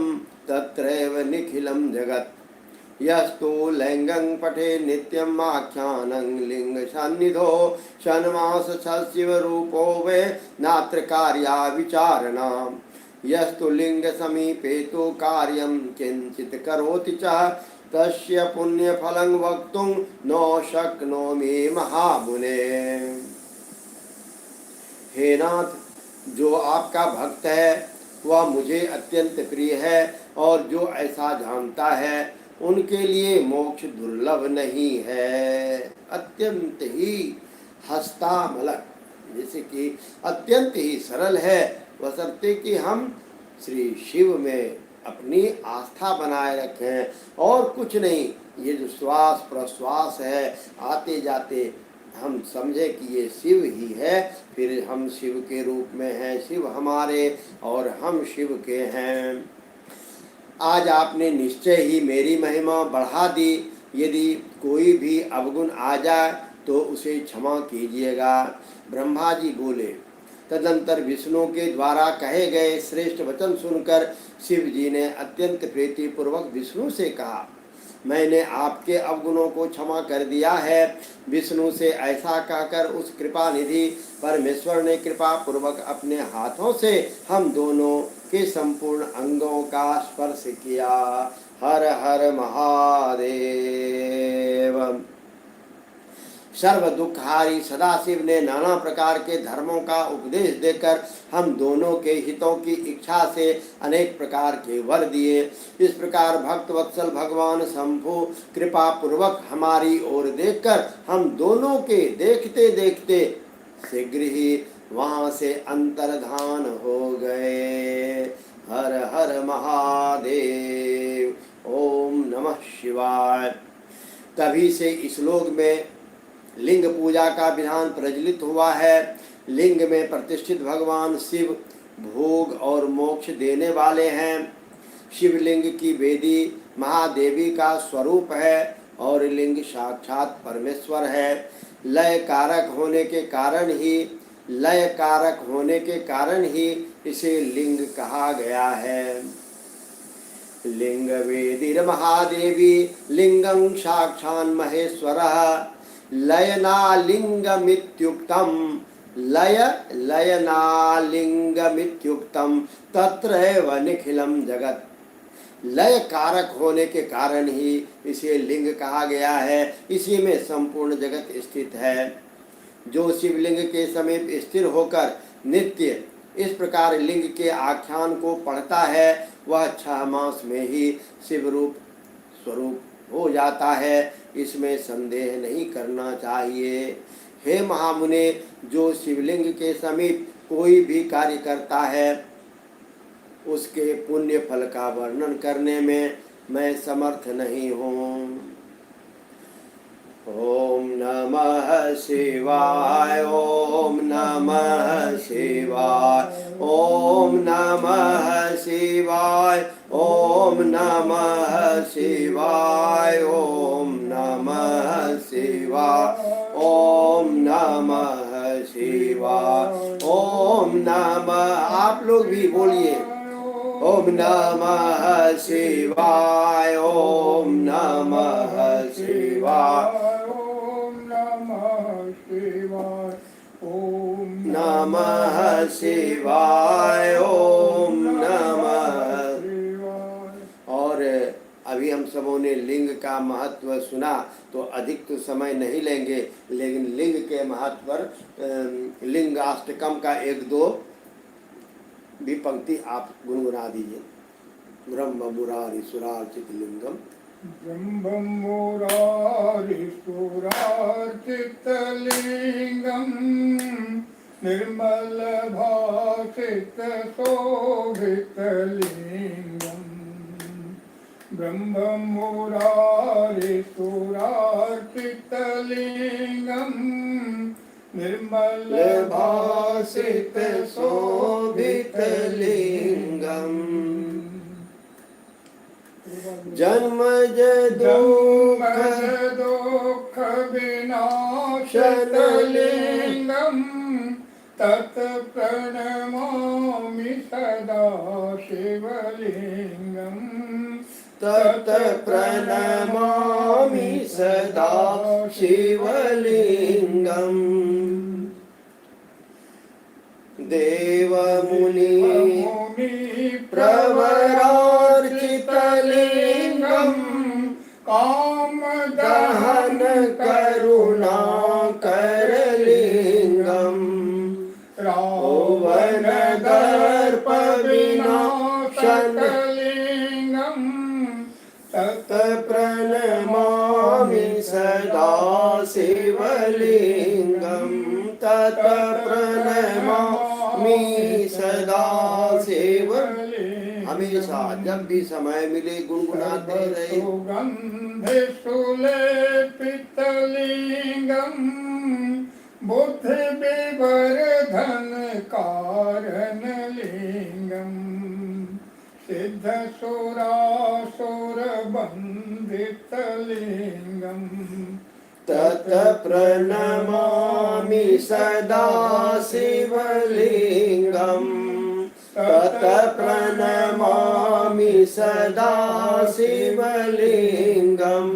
तत्रैव निखिलं जगत्। यस्तु लिंगं पठे नित्यम् आख्यानं लिंग सन्निधो षण्मास सशिव रूपो वे नात्र कार्या विचारणा। यस्तु लिंग समीपे तु कार्यं किंचित् करोति च तस्य पुण्य फलं वक्तुं न शक्नोमि महामुने। हे नाथ, जो आपका भक्त है वह मुझे अत्यंत प्रिय है और जो ऐसा जानता है उनके लिए मोक्ष दुर्लभ नहीं है, अत्यंत ही हस्तामलक, जैसे कि अत्यंत ही सरल है, बशर्ते कि हम श्री शिव में अपनी आस्था बनाए रखें और कुछ नहीं। ये जो श्वास प्रश्वास है, आते जाते हम समझे कि ये शिव ही है, फिर हम शिव के रूप में हैं, शिव हमारे और हम शिव के हैं। आज आपने निश्चय ही मेरी महिमा बढ़ा दी। यदि कोई भी अवगुण आ जाए तो उसे क्षमा कीजिएगा। ब्रह्मा जी बोले। तदंतर विष्णु के द्वारा कहे गए श्रेष्ठ वचन सुनकर शिव जी ने अत्यंत प्रीतिपूर्वक विष्णु से कहा, मैंने आपके अवगुणों को क्षमा कर दिया है। विष्णु से ऐसा कहकर उस कृपा निधि परमेश्वर ने कृपा पूर्वक अपने हाथों से हम दोनों के संपूर्ण अंगों का स्पर्श किया। हर हर महादेव। सर्व दुखहारी सदाशिव ने नाना प्रकार के धर्मों का उपदेश देकर हम दोनों के हितों की इच्छा से अनेक प्रकार के वर दिए। इस प्रकार भक्त वत्सल भगवान शंभु कृपा पूर्वक हमारी ओर देखकर हम दोनों के देखते देखते शीघ्र ही वहां से अंतर्धान हो गए। हर हर महादेव। ओम नमः शिवाय। तभी से इस लोक में लिंग पूजा का विधान प्रचलित हुआ है। लिंग में प्रतिष्ठित भगवान शिव भोग और मोक्ष देने वाले हैं। शिवलिंग की वेदी महादेवी का स्वरूप है और लिंग साक्षात परमेश्वर है। लय कारक होने के कारण ही इसे लिंग कहा गया है। लिंग वेदिर महादेवी लिंगं साक्षान् महेश्वरः लयनालिंगमित्युक्तम तत्रैव निखिलम जगत। लय कारक होने के कारण ही इसे लिंग कहा गया है, इसी में संपूर्ण जगत स्थित है। जो शिवलिंग के समीप स्थिर होकर नित्य इस प्रकार लिंग के आख्यान को पढ़ता है, वह 6 मास में ही शिवरूप स्वरूप हो जाता है, इसमें संदेह नहीं करना चाहिए। हे महामुने, जो शिवलिंग के समीप कोई भी कार्य करता है उसके पुण्य फल का वर्णन करने में मैं समर्थ नहीं हूँ। ओम नमः शिवाय। ओम नमः शिवाय। ओम नमः शिवाय। ओम नमः शिवाय। ओम नमः शिवाय। ओम नमः शिवाय। ओम नमः। आप लोग भी बोलिए। ओम नमः शिवाय। ओम नमः शिवाय। नमः शिवाय। ओम नमः। और अभी हम सबों ने लिंग का महत्व सुना, तो अधिक तो समय नहीं लेंगे, लेकिन लिंग के महत्व पर लिंगाष्टकम का 1-2 भी पंक्ति आप गुनगुना दीजिए। ब्रह्म मुरारी सुरार्चित लिंगम। ब्रह्म मुरारी सुरार्चित लिंगम निर्मल भासित शोभित लिंगम। ब्रह्म मुरारी सुरार्चित लिंगम निर्मल भासित शोभित लिंगम। जन्मज दुख विनाशत लिंगम तत् प्रणमामि सदा शिवलिंगम। तत् प्रणमामि सदा शिवलिंगम। देवमुनि प्रवरार्चित लिंगम काम दहन करुणाकर लिंगम। रावण दर्प विनाशन लिंगम प्रणमामि सदा शिवलिंगम तत प्रणमामि सदा शिव। हमेशा जब भी समय मिले गुनगुनाते रहे। सुगंधे सुलेपितलिंगम बुद्धि विवर्धन कारण लिंगम सिद्ध सुरासुर बंदित लिंगम तत प्रणमामि सदा शिवलिंगम तत प्रणमामि सदा शिवलिंगम।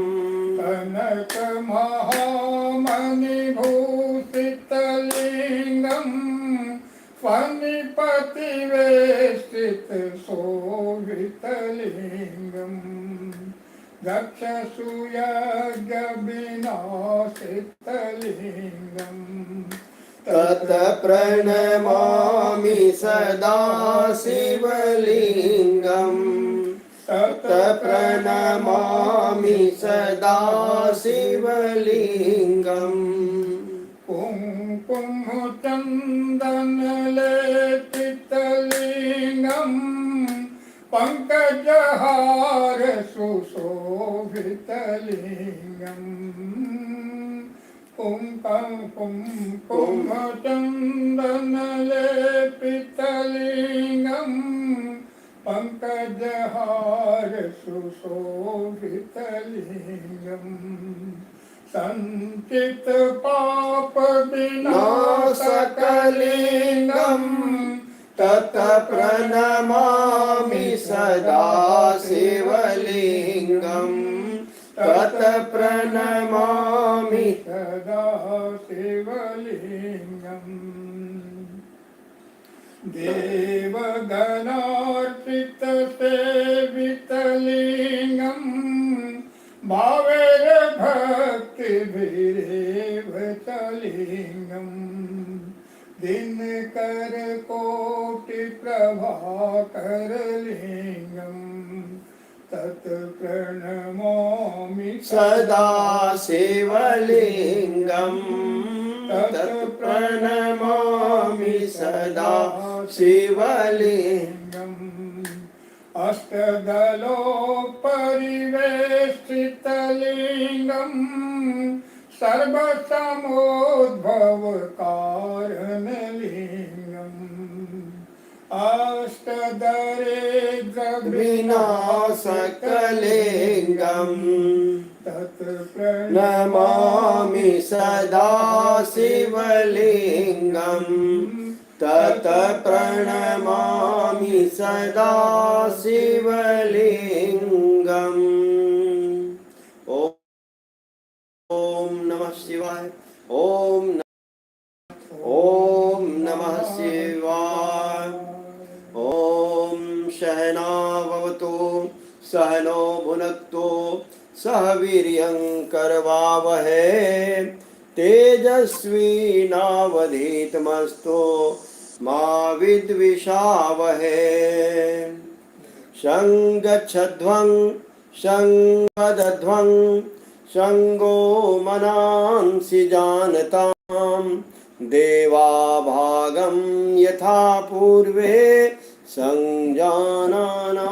कनक महामणि भूषित लिंगम फणिपति वेष्टित शोभित लिंगम दक्ष सुयज्ञ विनाशित लिंगम तत प्रणमामि सदा शिवलिंगम तत प्रणमामि सदा शिवलिंगम। कुंकुम चंदन लेपित लिंगम पंकजहार सुशोभित लिंगम कुंकुम चंदन लेपित लिंगम पंकजहार सुशोभित लिंगम संचित पाप विनाशक लिंगम तत प्रणमामि सदा शिवलिंगम तत प्रणमामि सदा शिवलिंगम देवगणार्पित सेवित लिंगम भावेर भक्ति भीरेव लिंगम दिनकर कोटि प्रभाकर लिंगम तत् प्रणमामि सदा शिवलिंगम तत् प्रणमामि सदा शिवलिंगम। अष्टदलोपरिवेष्टित लिंगम सर्वसमोद्भव कारण लिंगम अष्टदरिद्र विनाशक लिंगम तत् प्रणमामि सदा शिवलिंगम तत प्रणमामि सदा शिवलिंगम। ओम नमः शिवाय। ओम नमः शिवाय। ओम सहना भवतु सहनो भुनक्तु सह वीर्यं करवावहै तेजस्विनावधीतमस्तु मा विद्विषावहै। संगच्छध्वं संवदध्वं संगो मनांसि जानतां देवा भागं यथा पूर्वे संजानाना।